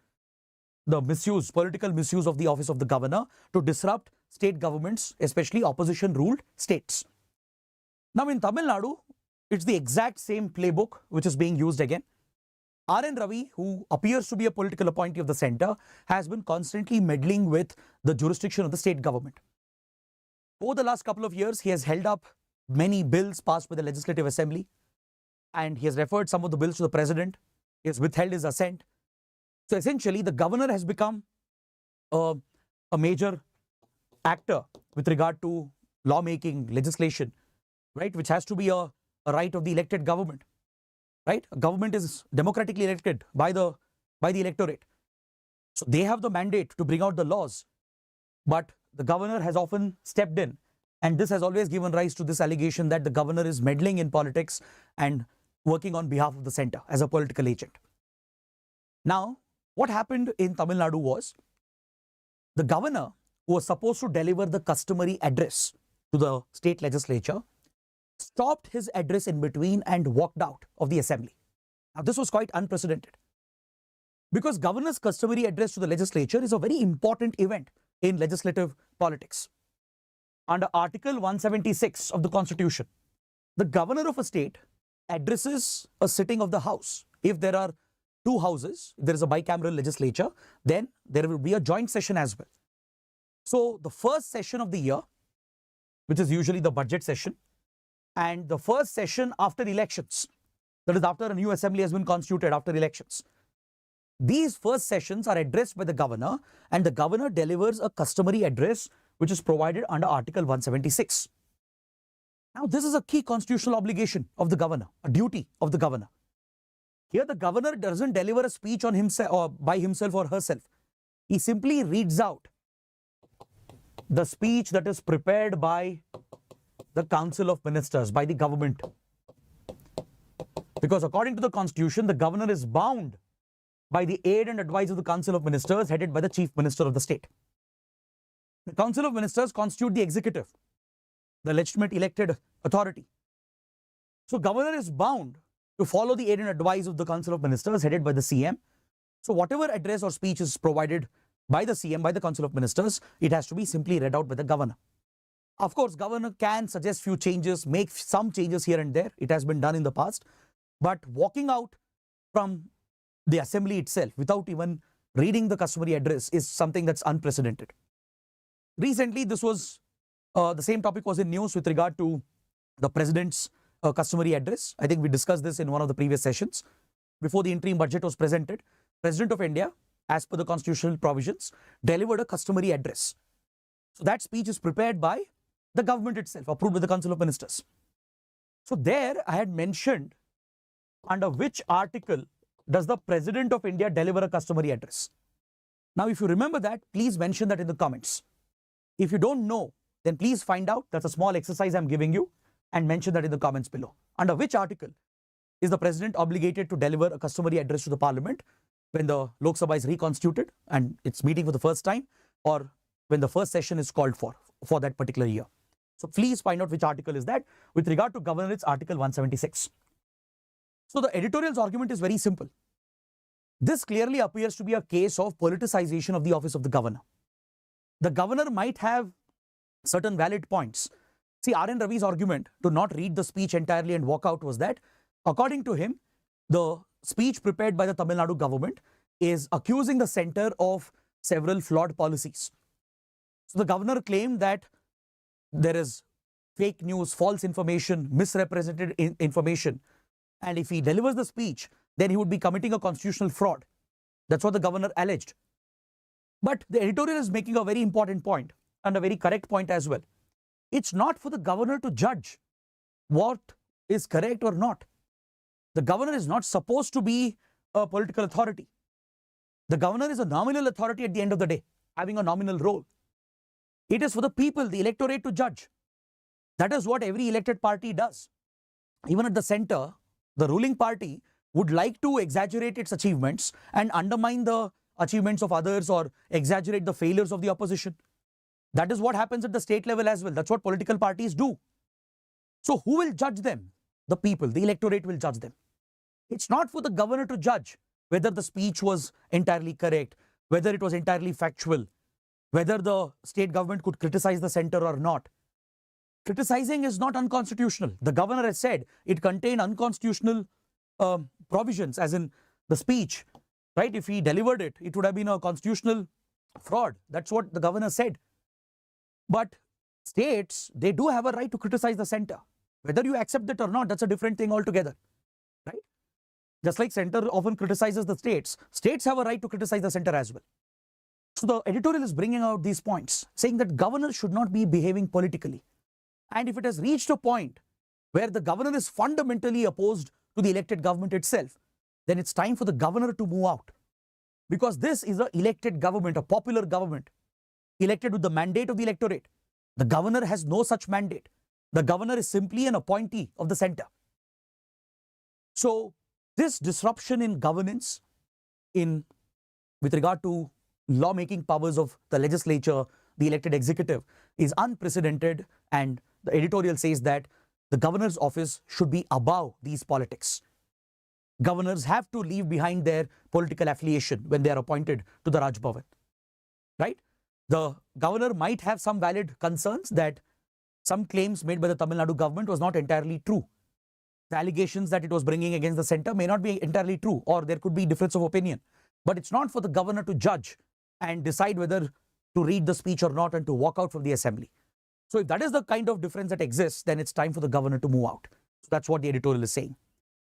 the misuse, political misuse of the office of the governor to disrupt state governments, especially opposition-ruled states. Now in Tamil Nadu, it's the exact same playbook which is being used again. R.N. Ravi, who appears to be a political appointee of the center, has been constantly meddling with the jurisdiction of the state government. Over the last couple of years, he has held up many bills passed by the Legislative Assembly, and he has referred some of the bills to the president. He has withheld his assent. So essentially, the governor has become a major actor with regard to lawmaking, legislation, right, which has to be a right of the elected government. Right? A government is democratically elected by the electorate. So they have the mandate to bring out the laws. But the governor has often stepped in. And this has always given rise to this allegation that the governor is meddling in politics and working on behalf of the center as a political agent. Now, what happened in Tamil Nadu was the governor who was supposed to deliver the customary address to the state legislature stopped his address in between and walked out of the assembly. Now, this was quite unprecedented because governor's customary address to the legislature is a very important event in legislative politics. Under Article 176 of the Constitution, the governor of a state addresses a sitting of the house. If there are two houses, if there is a bicameral legislature, then there will be a joint session as well. So the first session of the year, which is usually the budget session, and the first session after elections, that is after a new assembly has been constituted after elections, these first sessions are addressed by the governor, and the governor delivers a customary address which is provided under Article 176. Now, this is a key constitutional obligation of the governor, a duty of the governor. Here, the governor doesn't deliver a speech on himself or by himself or herself. He simply reads out the speech that is prepared by the Council of Ministers, by the government. Because according to the Constitution, the governor is bound by the aid and advice of the Council of Ministers headed by the Chief Minister of the state. The Council of Ministers constitute the executive, the legitimate elected authority. So governor is bound to follow the aid and advice of the Council of Ministers headed by the CM. So whatever address or speech is provided by the CM, by the Council of Ministers, it has to be simply read out by the governor. Of course, governor can suggest few changes, make some changes here and there. It has been done in the past. But walking out from the assembly itself without even reading the customary address is something that's unprecedented. Recently, this was the same topic was in news with regard to the president's customary address. I think we discussed this in one of the previous sessions. Before the interim budget was presented, President of India, as per the constitutional provisions, delivered a customary address. So that speech is prepared by the government itself, approved by the Council of Ministers. So there I had mentioned under which article does the President of India deliver a customary address. Now, if you remember that, please mention that in the comments. If you don't know, then please find out. That's a small exercise I'm giving you, and mention that in the comments below. Under which article is the President obligated to deliver a customary address to the Parliament when the Lok Sabha is reconstituted and it's meeting for the first time, or when the first session is called for that particular year. So please find out which article is that. With regard to governor, it's Article 176. So the editorial's argument is very simple. This clearly appears to be a case of politicization of the office of the governor. The governor might have certain valid points. See, R.N. Ravi's argument to not read the speech entirely and walk out was that, according to him, the speech prepared by the Tamil Nadu government is accusing the center of several flawed policies. So the governor claimed that there is fake news, false information, misrepresented information, and if he delivers the speech, then he would be committing a constitutional fraud. That's what the governor alleged. But the editorial is making a very important point, and a very correct point as well. It's not for the governor to judge what is correct or not. The governor is not supposed to be a political authority. The governor is a nominal authority at the end of the day, having a nominal role. It is for the people, the electorate, to judge. That is what every elected party does. Even at the center, the ruling party would like to exaggerate its achievements and undermine the achievements of others or exaggerate the failures of the opposition. That is what happens at the state level as well. That's what political parties do. So who will judge them? The people, the electorate will judge them. It's not for the governor to judge whether the speech was entirely correct, whether it was entirely factual, whether the state government could criticize the center or not. Criticizing is not unconstitutional. The governor has said it contained unconstitutional provisions, as in the speech, right? If he delivered it, it would have been a constitutional fraud. That's what the governor said. But states, they do have a right to criticize the center. Whether you accept it or not, that's a different thing altogether, right? Just like center often criticizes the states, states have a right to criticize the center as well. So the editorial is bringing out these points, saying that governor should not be behaving politically. And if it has reached a point where the governor is fundamentally opposed to the elected government itself, then it's time for the governor to move out. Because this is an elected government, a popular government, elected with the mandate of the electorate. The governor has no such mandate. The governor is simply an appointee of the center. So this disruption in governance with regard to lawmaking powers of the legislature, the elected executive, is unprecedented, and the editorial says that the governor's office should be above these politics. Governors have to leave behind their political affiliation when they are appointed to the Raj Bhavan, right? The governor might have some valid concerns that some claims made by the Tamil Nadu government was not entirely true. The allegations that it was bringing against the center may not be entirely true, or there could be difference of opinion. But it's not for the governor to judge and decide whether to read the speech or not and to walk out from the assembly. So if that is the kind of difference that exists, then it's time for the governor to move out. So that's what the editorial is saying.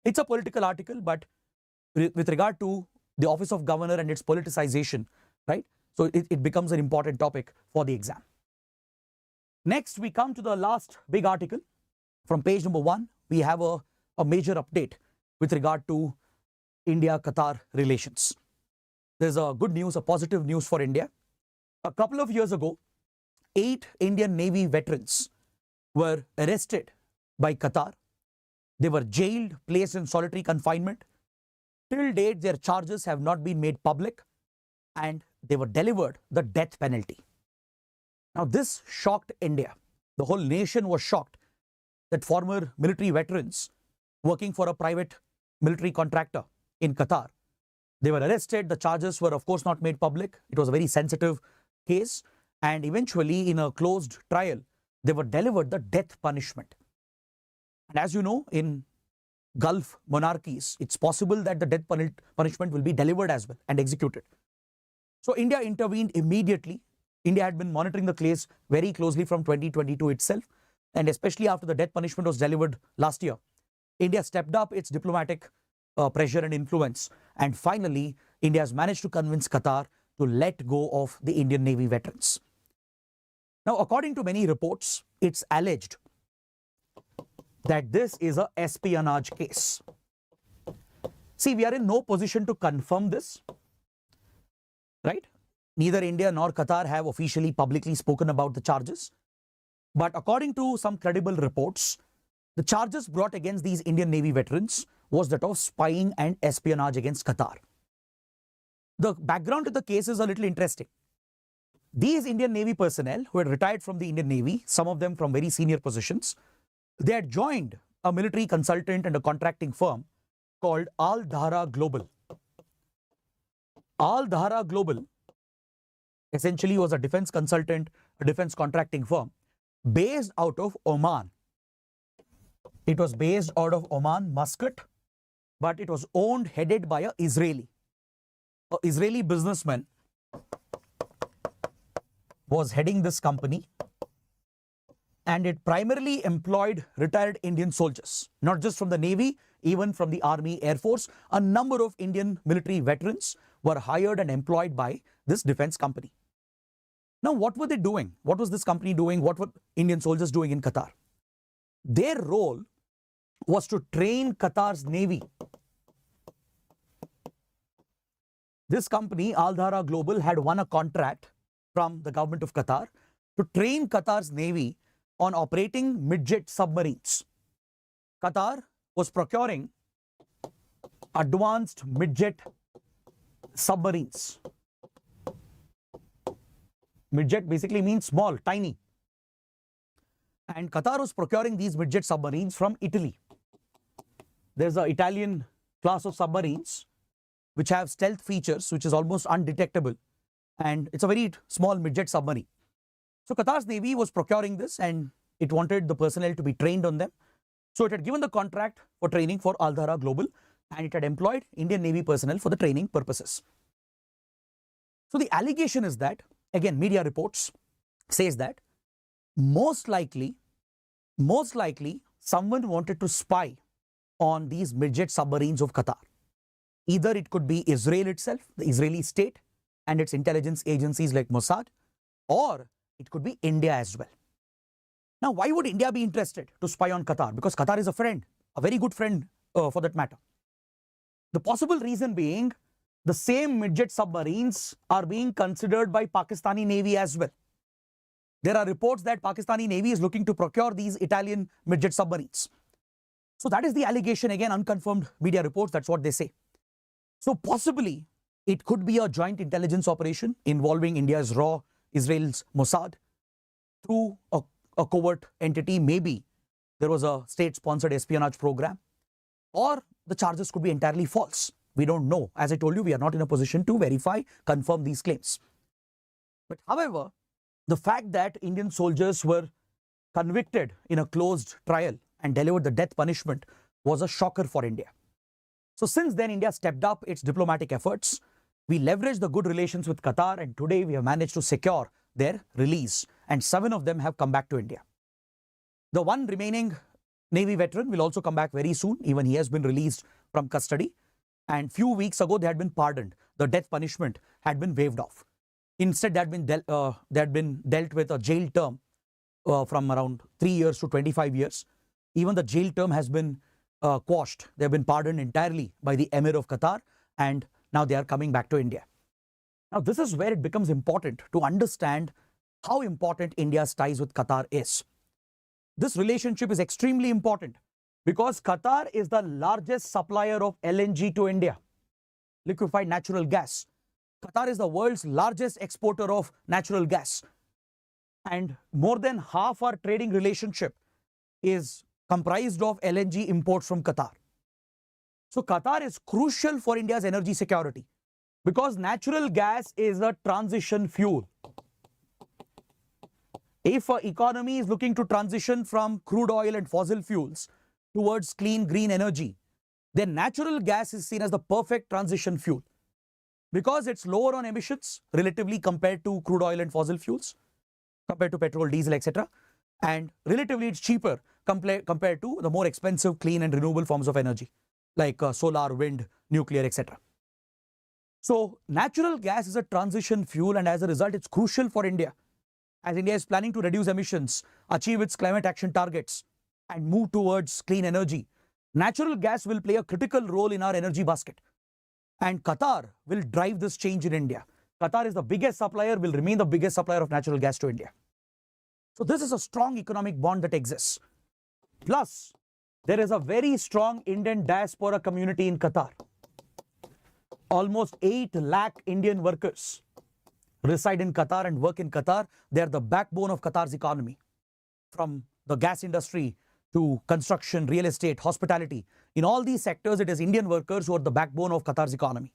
It's a political article, but with regard to the office of governor and its politicization, right? So it becomes an important topic for the exam. Next, we come to the last big article. From page number 1, we have a major update with regard to India-Qatar relations. There's a good news, a positive news for India. A couple of years ago, 8 Indian Navy veterans were arrested by Qatar. They were jailed, placed in solitary confinement. Till date, their charges have not been made public, and they were delivered the death penalty. Now, this shocked India. The whole nation was shocked that former military veterans working for a private military contractor in Qatar, they were arrested. The charges were, of course, not made public. It was a very sensitive case. And eventually, in a closed trial, they were delivered the death punishment. And as you know, in Gulf monarchies, it's possible that the death punishment will be delivered as well and executed. So India intervened immediately. India had been monitoring the case very closely from 2022 itself. And especially after the death punishment was delivered last year, India stepped up its diplomatic pressure and influence. And finally, India has managed to convince Qatar to let go of the Indian Navy veterans. Now, according to many reports, it's alleged that this is an espionage case. See, we are in no position to confirm this, right? Neither India nor Qatar have officially publicly spoken about the charges. But according to some credible reports, the charges brought against these Indian Navy veterans was that of spying and espionage against Qatar. The background to the case is a little interesting. These Indian Navy personnel who had retired from the Indian Navy, some of them from very senior positions, they had joined a military consultant and a contracting firm called Al Dhara Global. Al Dhara Global essentially was a defense consultant, a defense contracting firm based out of Oman. It was based out of Oman, Muscat, but it was owned, headed by an Israeli. An Israeli businessman was heading this company, and it primarily employed retired Indian soldiers, not just from the Navy, even from the Army, Air Force. A number of Indian military veterans were hired and employed by this defense company. Now, what were they doing? What was this company doing? What were Indian soldiers doing in Qatar? Their role was to train Qatar's Navy. This company, Al Dhara Global, had won a contract from the government of Qatar to train Qatar's Navy on operating midget submarines. Qatar was procuring advanced midget submarines. Midget basically means small, tiny. And Qatar was procuring these midget submarines from Italy. There's an Italian class of submarines which have stealth features, which is almost undetectable. And it's a very small midget submarine. So Qatar's Navy was procuring this, and it wanted the personnel to be trained on them. So it had given the contract for training for Al Dhara Global, and it had employed Indian Navy personnel for the training purposes. So the allegation is that, again, media reports says that most likely someone wanted to spy on these midget submarines of Qatar. Either it could be Israel itself, the Israeli state, and its intelligence agencies like Mossad, or it could be India as well. Now, why would India be interested to spy on Qatar? Because Qatar is a friend, a very good friend for that matter. The possible reason being, the same midget submarines are being considered by Pakistani Navy as well. There are reports that Pakistani Navy is looking to procure these Italian midget submarines. So that is the allegation, again, unconfirmed media reports, that's what they say. So possibly, it could be a joint intelligence operation involving India's RAW, Israel's Mossad, through a covert entity. Maybe there was a state-sponsored espionage program, or the charges could be entirely false. We don't know. As I told you, we are not in a position to verify, confirm these claims. But however, the fact that Indian soldiers were convicted in a closed trial and delivered the death punishment was a shocker for India. So since then, India stepped up its diplomatic efforts. We leveraged the good relations with Qatar, and today we have managed to secure their release, and 7 of them have come back to India. The one remaining Navy veteran will also come back very soon. Even he has been released from custody, and few weeks ago they had been pardoned. The death punishment had been waived off. Instead, they had been dealt with a jail term from around 3 years to 25 years. Even the jail term has been quashed. They have been pardoned entirely by the Emir of Qatar, and now they are coming back to India. Now, this is where it becomes important to understand how important India's ties with Qatar is. This relationship is extremely important because Qatar is the largest supplier of LNG to India, liquefied natural gas. Qatar is the world's largest exporter of natural gas, and more than half our trading relationship is comprised of LNG imports from Qatar. So Qatar is crucial for India's energy security because natural gas is a transition fuel. If an economy is looking to transition from crude oil and fossil fuels towards clean green energy, then natural gas is seen as the perfect transition fuel because it's lower on emissions relatively compared to crude oil and fossil fuels, compared to petrol, diesel, etc. And relatively it's cheaper compared to the more expensive clean and renewable forms of energy like solar, wind, nuclear, etc. So natural gas is a transition fuel, and as a result it's crucial for India. As India is planning to reduce emissions, achieve its climate action targets, and move towards clean energy, natural gas will play a critical role in our energy basket. And Qatar will drive this change in India. Qatar is the biggest supplier, will remain the biggest supplier of natural gas to India. So this is a strong economic bond that exists. Plus, there is a very strong Indian diaspora community in Qatar. Almost 8 lakh Indian workers reside in Qatar and work in Qatar. They are the backbone of Qatar's economy. From the gas industry to construction, real estate, hospitality. In all these sectors, it is Indian workers who are the backbone of Qatar's economy.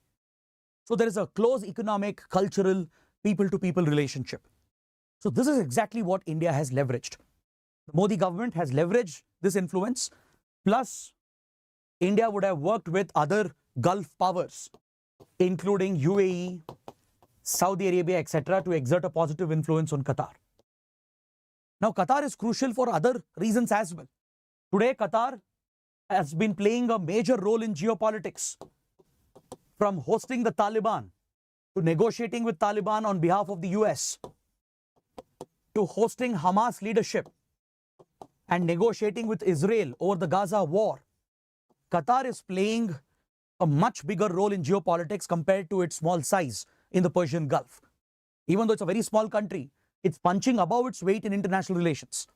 So there is a close economic, cultural, people-to-people relationship. So this is exactly what India has leveraged. The Modi government has leveraged this influence. Plus, India would have worked with other Gulf powers, including UAE, Saudi Arabia, etc., to exert a positive influence on Qatar. Now, Qatar is crucial for other reasons as well. Today, Qatar has been playing a major role in geopolitics, from hosting the Taliban to negotiating with Taliban on behalf of the US, to hosting Hamas leadership and negotiating with Israel over the Gaza war. Qatar is playing a much bigger role in geopolitics compared to its small size in the Persian Gulf. Even though it's a very small country, it's punching above its weight in international relations.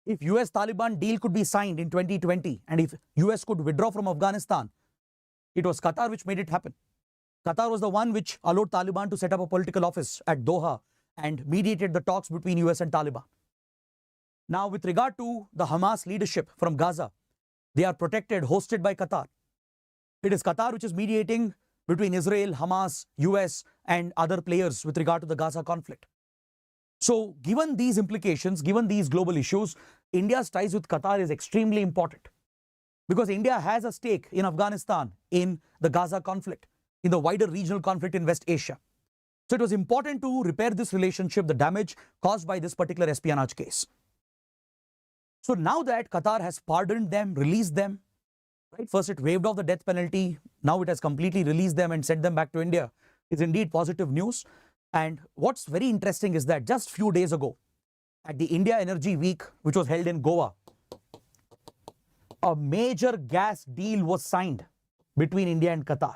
If US-Taliban deal could be signed in 2020 and if US could withdraw from Afghanistan, it was Qatar which made it happen. Qatar was the one which allowed Taliban to set up a political office at Doha and mediated the talks between US and Taliban. Now, with regard to the Hamas leadership from Gaza, they are protected, hosted by Qatar. It is Qatar which is mediating between Israel, Hamas, US, and other players with regard to the Gaza conflict. So, given these implications, given these global issues, India's ties with Qatar is extremely important because India has a stake in Afghanistan, in the Gaza conflict, in the wider regional conflict in West Asia. So, it was important to repair this relationship, the damage caused by this particular espionage case. So, now that Qatar has pardoned them, released them, right? First, it waived off the death penalty. Now, it has completely released them and sent them back to India. Is indeed positive news. And what's very interesting is that just few days ago, at the India Energy Week, which was held in Goa, a major gas deal was signed between India and Qatar.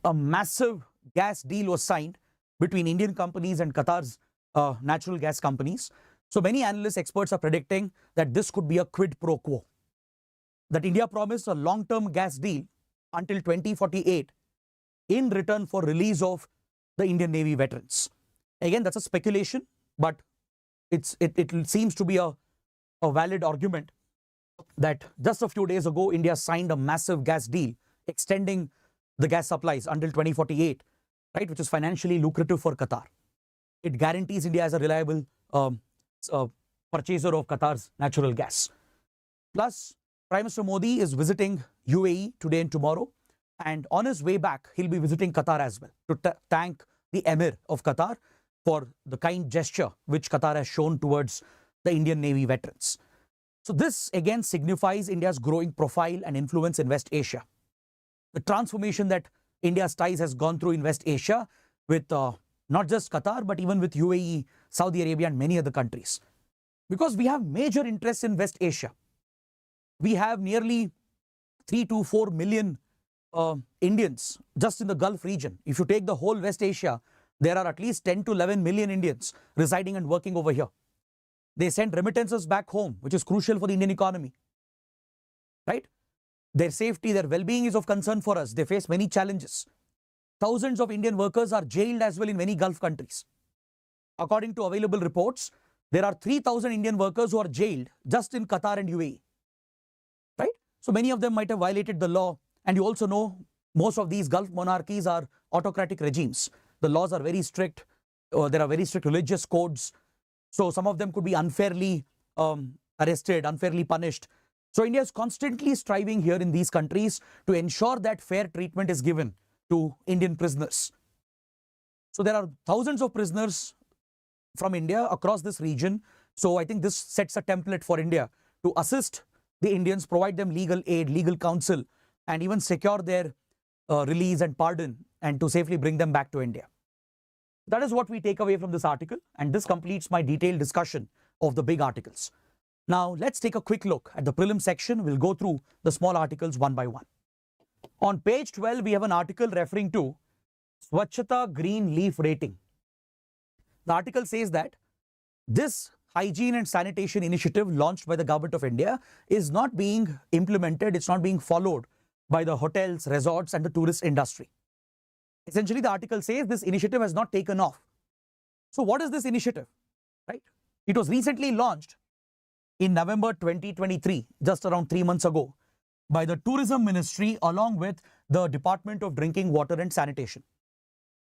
A massive gas deal was signed between Indian companies and Qatar's natural gas companies. So many analysts, experts are predicting that this could be a quid pro quo. that India promised a long-term gas deal until 2048 in return for release of the Indian Navy veterans. Again, that's a speculation, but it seems to be a valid argument that just a few days ago, India signed a massive gas deal extending the gas supplies until 2048, right, which is financially lucrative for Qatar. It guarantees India as a reliable purchaser of Qatar's natural gas. Plus, Prime Minister Modi is visiting UAE today and tomorrow, and on his way back, he'll be visiting Qatar as well to thank the Emir of Qatar for the kind gesture which Qatar has shown towards the Indian Navy veterans. So this again signifies India's growing profile and influence in West Asia. The transformation that India's ties has gone through in West Asia with not just Qatar, but even with UAE, Saudi Arabia, and many other countries. Because we have major interests in West Asia. We have nearly 3 to 4 million Indians just in the Gulf region. If you take the whole West Asia, there are at least 10 to 11 million Indians residing and working over here. They send remittances back home, which is crucial for the Indian economy, right? Their safety, their well-being is of concern for us. They face many challenges. Thousands of Indian workers are jailed as well in many Gulf countries. According to available reports, there are 3,000 Indian workers who are jailed just in Qatar and UAE, right? So many of them might have violated the law. And you also know most of these Gulf monarchies are autocratic regimes. The laws are very strict. There are very strict religious codes. So some of them could be unfairly arrested, unfairly punished. So India is constantly striving here in these countries to ensure that fair treatment is given to Indian prisoners. So there are thousands of prisoners from India across this region. So I think this sets a template for India to assist the Indians, provide them legal aid, legal counsel, and even secure their release and pardon, and to safely bring them back to India. That is what we take away from this article, and this completes my detailed discussion of the big articles. Now, let's take a quick look at the prelim section. We'll go through the small articles one by one. On page 12, we have an article referring to Swachata Green Leaf Rating. The article says that this hygiene and sanitation initiative launched by the government of India is not being implemented, it's not being followed by the hotels, resorts, and the tourist industry. Essentially, the article says this initiative has not taken off. So what is this initiative, right? It was recently launched in November 2023, just around 3 months ago, by the Tourism Ministry along with the Department of Drinking Water and Sanitation.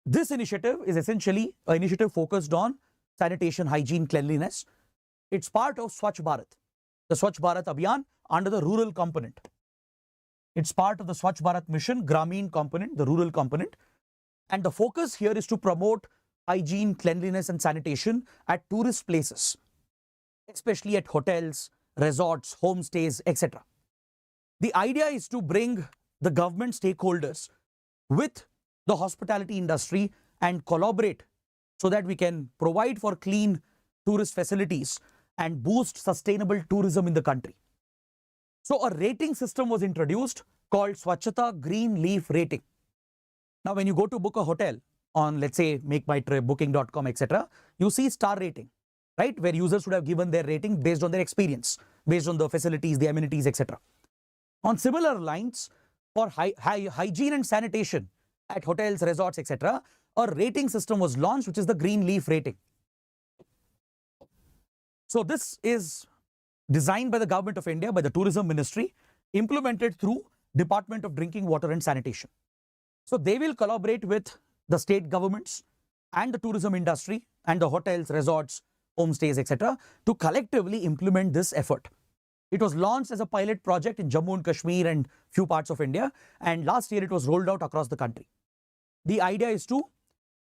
This initiative is essentially an initiative focused on sanitation, hygiene, cleanliness. It's part of Swachh Bharat, the Swachh Bharat Abhiyan under the rural component. It's part of the Swachh Bharat mission, Grameen component, the rural component. And the focus here is to promote hygiene, cleanliness, and sanitation at tourist places, especially at hotels, resorts, homestays, etc. The idea is to bring the government stakeholders with the hospitality industry and collaborate so that we can provide for clean tourist facilities and boost sustainable tourism in the country. So a rating system was introduced called Swachata Green Leaf Rating. Now, when you go to book a hotel on, let's say, Make My Trip, Booking.com, etc., you see star rating, right? Where users would have given their rating based on their experience, based on the facilities, the amenities, etc. On similar lines, for hygiene and sanitation at hotels, resorts, etc., a rating system was launched, which is the Green Leaf Rating. So this is designed by the government of India, by the Tourism Ministry, implemented through Department of Drinking Water and Sanitation. So they will collaborate with the state governments and the tourism industry and the hotels, resorts, homestays, etc. to collectively implement this effort. It was launched as a pilot project in Jammu and Kashmir and few parts of India, and last year it was rolled out across the country. The idea is to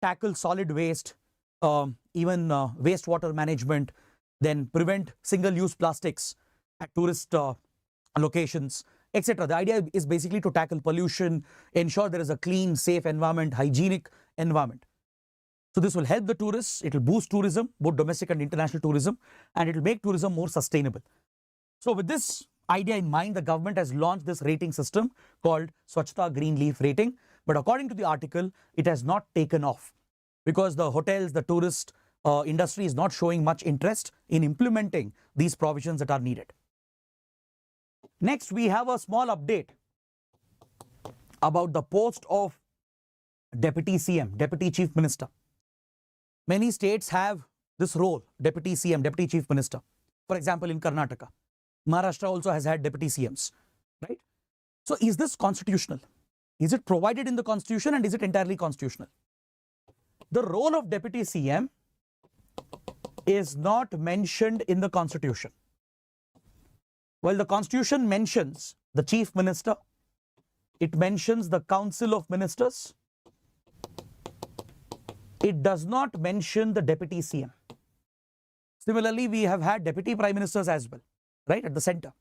tackle solid waste, even wastewater management, then prevent single-use plastics at tourist locations, etc. The idea is basically to tackle pollution, ensure there is a clean, safe environment, hygienic environment. So this will help the tourists, it will boost tourism, both domestic and international tourism, and it will make tourism more sustainable. So with this idea in mind, the government has launched this rating system called Swachata Green Leaf Rating. But according to the article, it has not taken off because the hotels, the tourist industry is not showing much interest in implementing these provisions that are needed. Next, we have a small update about the post of Deputy CM, Deputy Chief Minister. Many states have this role, Deputy CM, Deputy Chief Minister. For example, in Karnataka. Maharashtra also has had Deputy CMs, right? So is this constitutional? Is it provided in the Constitution and is it entirely constitutional? The role of Deputy CM is not mentioned in the Constitution. While the Constitution mentions the Chief Minister, it mentions the Council of Ministers, it does not mention the Deputy CM. Similarly, we have had Deputy Prime Ministers as well, right, at the center.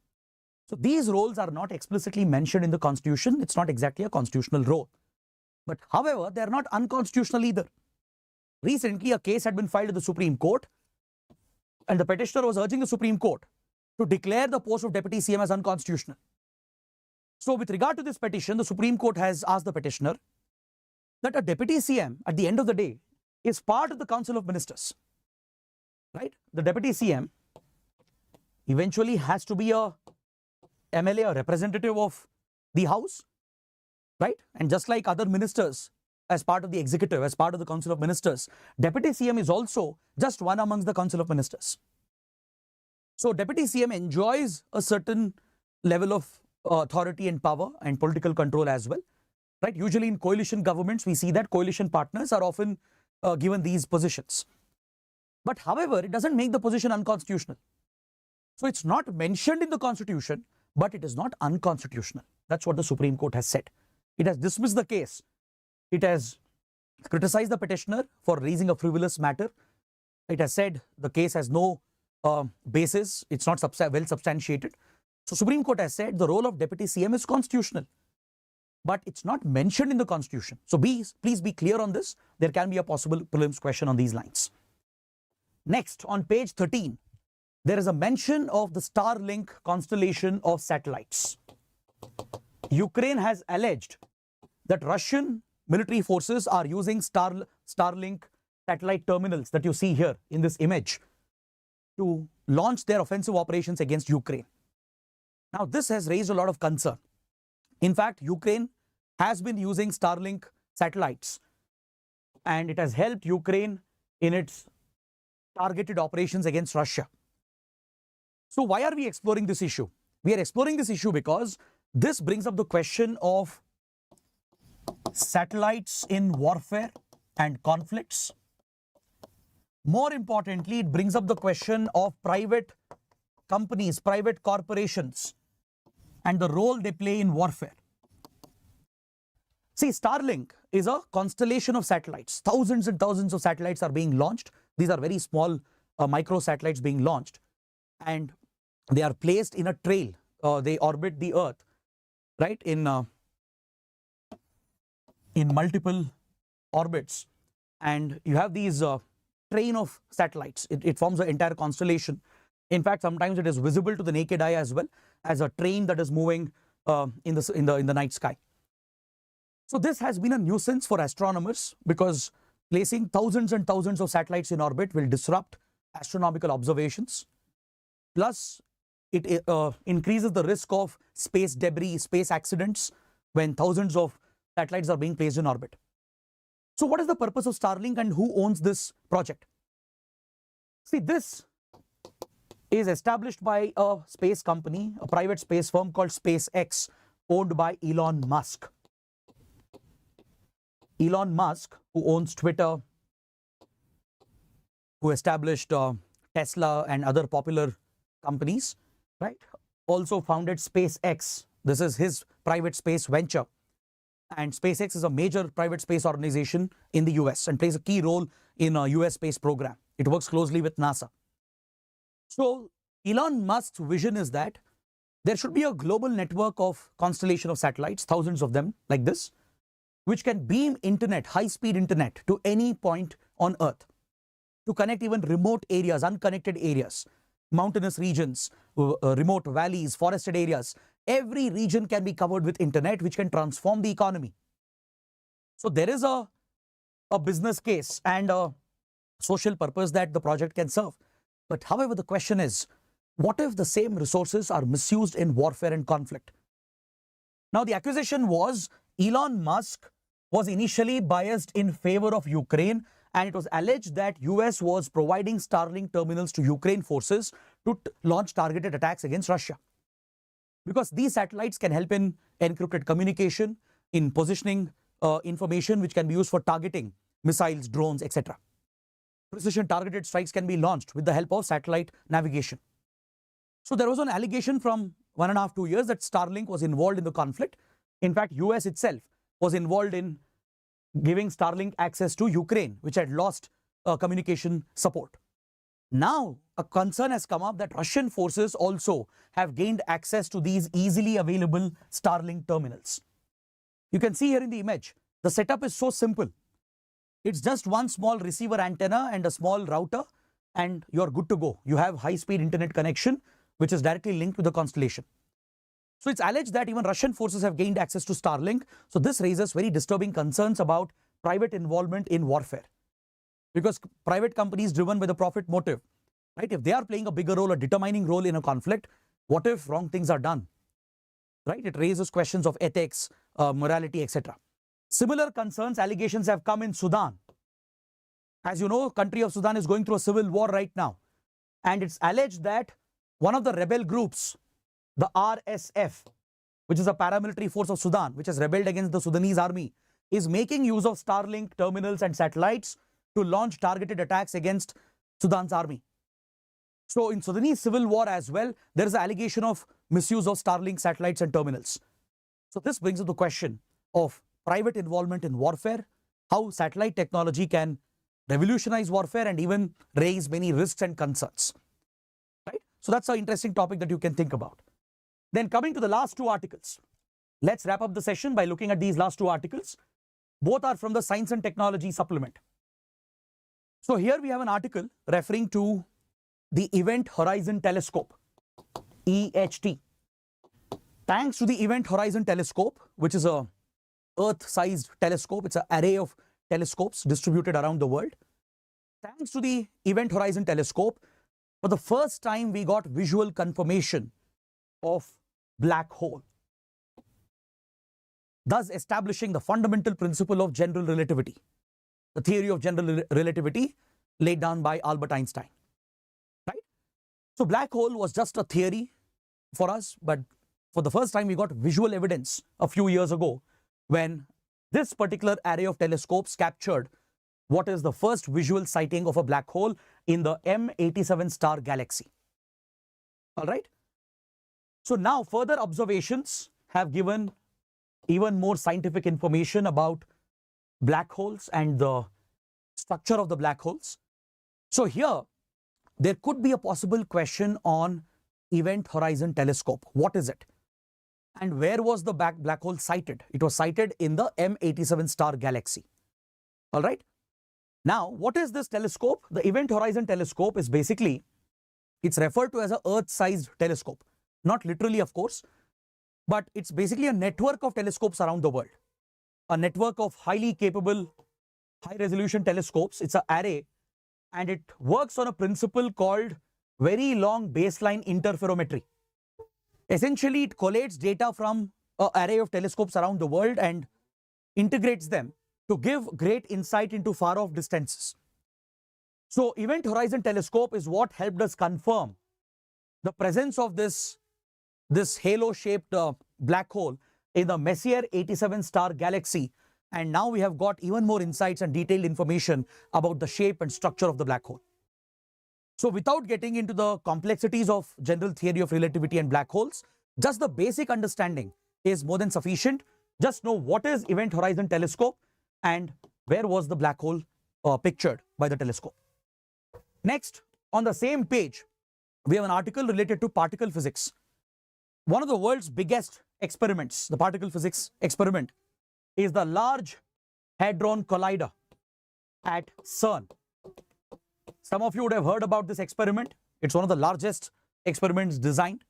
So these roles are not explicitly mentioned in the Constitution. It's not exactly a constitutional role. But however, they are not unconstitutional either. Recently, a case had been filed in the Supreme Court, and the petitioner was urging the Supreme Court to declare the post of Deputy CM as unconstitutional. So with regard to this petition, the Supreme Court has asked the petitioner that a Deputy CM, at the end of the day, is part of the Council of Ministers, right? The Deputy CM eventually has to be a MLA, a representative of the House, right? And just like other ministers as part of the executive, as part of the Council of Ministers, Deputy CM is also just one amongst the Council of Ministers. So Deputy CM enjoys a certain level of authority and power and political control as well, right? Usually in coalition governments, we see that coalition partners are often given these positions. But however, it doesn't make the position unconstitutional. So it's not mentioned in the Constitution, but it is not unconstitutional. That's what the Supreme Court has said. It has dismissed the case. It has criticized the petitioner for raising a frivolous matter. It has said the case has no basis. It's not well substantiated. So Supreme Court has said the role of Deputy CM is constitutional, but it's not mentioned in the Constitution. So please be clear on this. There can be a possible prelims question on these lines. Next, on page 13, there is a mention of the Starlink constellation of satellites. Ukraine has alleged that Russian military forces are using Starlink satellite terminals that you see here in this image to launch their offensive operations against Ukraine. Now, this has raised a lot of concern. In fact, Ukraine has been using Starlink satellites, and it has helped Ukraine in its targeted operations against Russia. So why are we exploring this issue? We are exploring this issue because this brings up the question of satellites in warfare and conflicts. More importantly, it brings up the question of private companies, private corporations, and the role they play in warfare. See, Starlink is a constellation of satellites. Thousands and thousands of satellites are being launched. These are very small micro satellites being launched, and they are placed in a trail. They orbit the Earth, right, in multiple orbits, and you have these train of satellites. It forms an entire constellation. In fact, sometimes it is visible to the naked eye as well as a train that is moving in the night sky. So this has been a nuisance for astronomers because placing thousands and thousands of satellites in orbit will disrupt astronomical observations. Plus, it increases the risk of space debris, space accidents when thousands of satellites are being placed in orbit. So what is the purpose of Starlink and who owns this project? See, this is established by a space company, a private space firm called SpaceX, owned by Elon Musk. Elon Musk, who owns Twitter, who established Tesla and other popular companies, right, also founded SpaceX. This is his private space venture. And SpaceX is a major private space organization in the US and plays a key role in a US space program. It works closely with NASA. So Elon Musk's vision is that there should be a global network of constellation of satellites, thousands of them like this, which can beam internet, high-speed internet to any point on Earth to connect even remote areas, unconnected areas, mountainous regions, remote valleys, forested areas. Every region can be covered with internet, which can transform the economy. So there is a business case and a social purpose that the project can serve. But however, the question is, what if the same resources are misused in warfare and conflict? Now, the accusation was Elon Musk was initially biased in favor of Ukraine, and it was alleged that US was providing Starlink terminals to Ukraine forces to launch targeted attacks against Russia. Because these satellites can help in encrypted communication, in positioning information which can be used for targeting missiles, drones, etc. Precision targeted strikes can be launched with the help of satellite navigation. So there was an allegation from 1.5 to 2 years that Starlink was involved in the conflict. In fact, US itself was involved in giving Starlink access to Ukraine, which had lost communication support. Now, a concern has come up that Russian forces also have gained access to these easily available Starlink terminals. You can see here in the image, the setup is so simple. It's just one small receiver antenna and a small router, and you're good to go. You have high-speed internet connection, which is directly linked to the constellation. So it's alleged that even Russian forces have gained access to Starlink. So this raises very disturbing concerns about private involvement in warfare. Because private companies driven by the profit motive, right? If they are playing a bigger role, a determining role in a conflict, what if wrong things are done? Right? It raises questions of ethics, morality, etc. Similar concerns, allegations have come in Sudan. As you know, country of Sudan is going through a civil war right now. And it's alleged that one of the rebel groups, the RSF, which is a paramilitary force of Sudan, which has rebelled against the Sudanese army, is making use of Starlink terminals and satellites to launch targeted attacks against Sudan's army. So in Sudanese civil war as well, there is an allegation of misuse of Starlink satellites and terminals. So this brings up the question of private involvement in warfare, how satellite technology can revolutionize warfare and even raise many risks and concerns. Right? So that's an interesting topic that you can think about. Then coming to the last two articles, let's wrap up the session by looking at these last two articles. Both are from the Science and Technology supplement. So here we have an article referring to the Event Horizon Telescope, EHT. Thanks to the Event Horizon Telescope, which is a Earth-sized telescope, it's an array of telescopes distributed around the world. Thanks to the Event Horizon Telescope, for the first time we got visual confirmation of black hole, thus establishing the fundamental principle of general relativity, the theory of general relativity laid down by Albert Einstein. Right? So black hole was just a theory for us, but for the first time we got visual evidence a few years ago when this particular array of telescopes captured what is the first visual sighting of a black hole in the M87 star galaxy. All right. So now further observations have given even more scientific information about black holes and the structure of the black holes. So here there could be a possible question on Event Horizon Telescope. What is it? And where was the black hole sighted? It was sighted in the M87 star galaxy. All right. Now, what is this telescope? The Event Horizon Telescope is basically, it's referred to as an Earth-sized telescope. Not literally, of course, but it's basically a network of telescopes around the world. A network of highly capable, high-resolution telescopes. It's an array, and it works on a principle called very long baseline interferometry. Essentially, it collates data from an array of telescopes around the world and integrates them to give great insight into far-off distances. So, Event Horizon Telescope is what helped us confirm the presence of this halo-shaped black hole in the Messier 87 star galaxy, and now we have got even more insights and detailed information about the shape and structure of the black hole. So without getting into the complexities of general theory of relativity and black holes, just the basic understanding is more than sufficient. Just know what is Event Horizon Telescope and where was the black hole pictured by the telescope. Next, on the same page, we have an article related to particle physics. One of the world's biggest experiments, the particle physics experiment, is the Large Hadron Collider at CERN. Some of you would have heard about this experiment. It's one of the largest experiments designed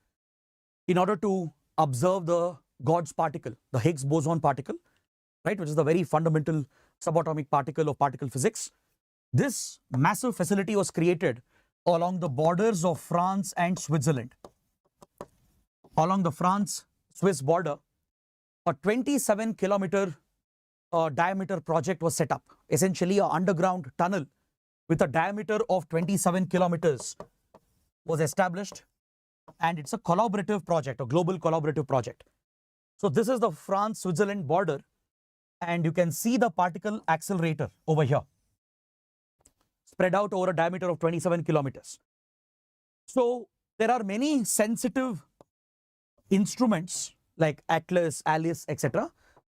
in order to observe the God's particle, the Higgs boson particle, right, which is the very fundamental subatomic particle of particle physics. This massive facility was created along the borders of France and Switzerland. Along the France-Swiss border, a 27-kilometer diameter project was set up. Essentially, an underground tunnel with a diameter of 27 kilometers was established, and it's a collaborative project, a global collaborative project. So this is the France-Switzerland border, and you can see the particle accelerator over here, spread out over a diameter of 27 kilometers. So there are many sensitive instruments like Atlas, Alice, etc.,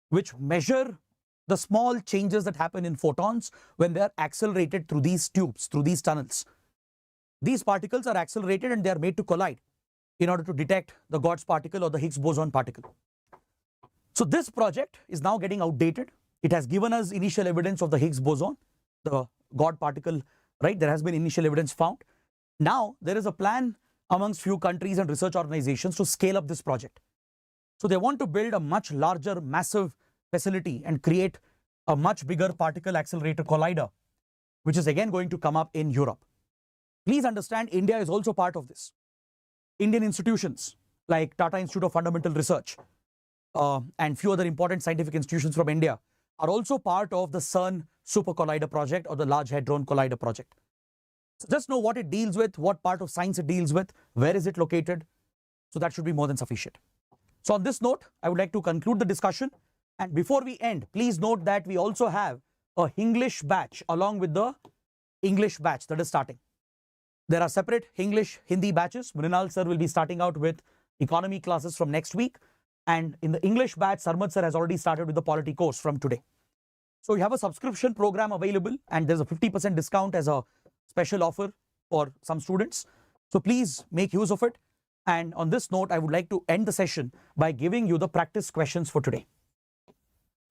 which measure the small changes that happen in photons when they are accelerated through these tubes, through these tunnels. These particles are accelerated and they are made to collide in order to detect the God's particle or the Higgs boson particle. So this project is now getting outdated. It has given us initial evidence of the Higgs boson, the God particle, right? There has been initial evidence found. Now there is a plan amongst few countries and research organizations to scale up this project. So they want to build a much larger, massive facility and create a much bigger particle accelerator collider, which is again going to come up in Europe. Please understand, India is also part of this. Indian institutions like Tata Institute of Fundamental Research and few other important scientific institutions from India are also part of the CERN Super Collider project or the Large Hadron Collider project. So just know what it deals with, what part of science it deals with, where is it located. So that should be more than sufficient. So on this note, I would like to conclude the discussion. And before we end, please note that we also have a English batch along with the English batch that is starting. There are separate English, Hindi batches. Mrinal sir will be starting out with economy classes from next week. And in the English batch, Sarmad sir has already started with the polity course from today. So you have a subscription program available and there's a 50% discount as a special offer for some students. So please make use of it. And on this note, I would like to end the session by giving you the practice questions for today.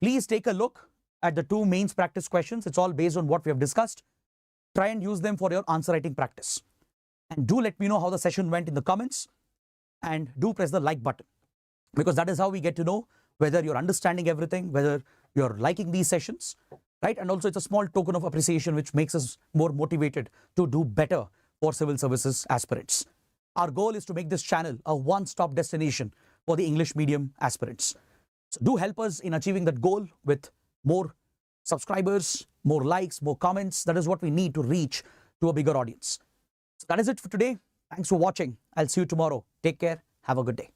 Please take a look at the two mains practice questions. It's all based on what we have discussed. Try and use them for your answer writing practice. And do let me know how the session went in the comments. And do press the like button, because that is how we get to know whether you're understanding everything, whether you're liking these sessions, right? And also it's a small token of appreciation which makes us more motivated to do better for civil services aspirants. Our goal is to make this channel a one-stop destination for the English medium aspirants. So do help us in achieving that goal with more subscribers, more likes, more comments. That is what we need to reach to a bigger audience. So that is it for today. Thanks for watching. I'll see you tomorrow. Take care. Have a good day.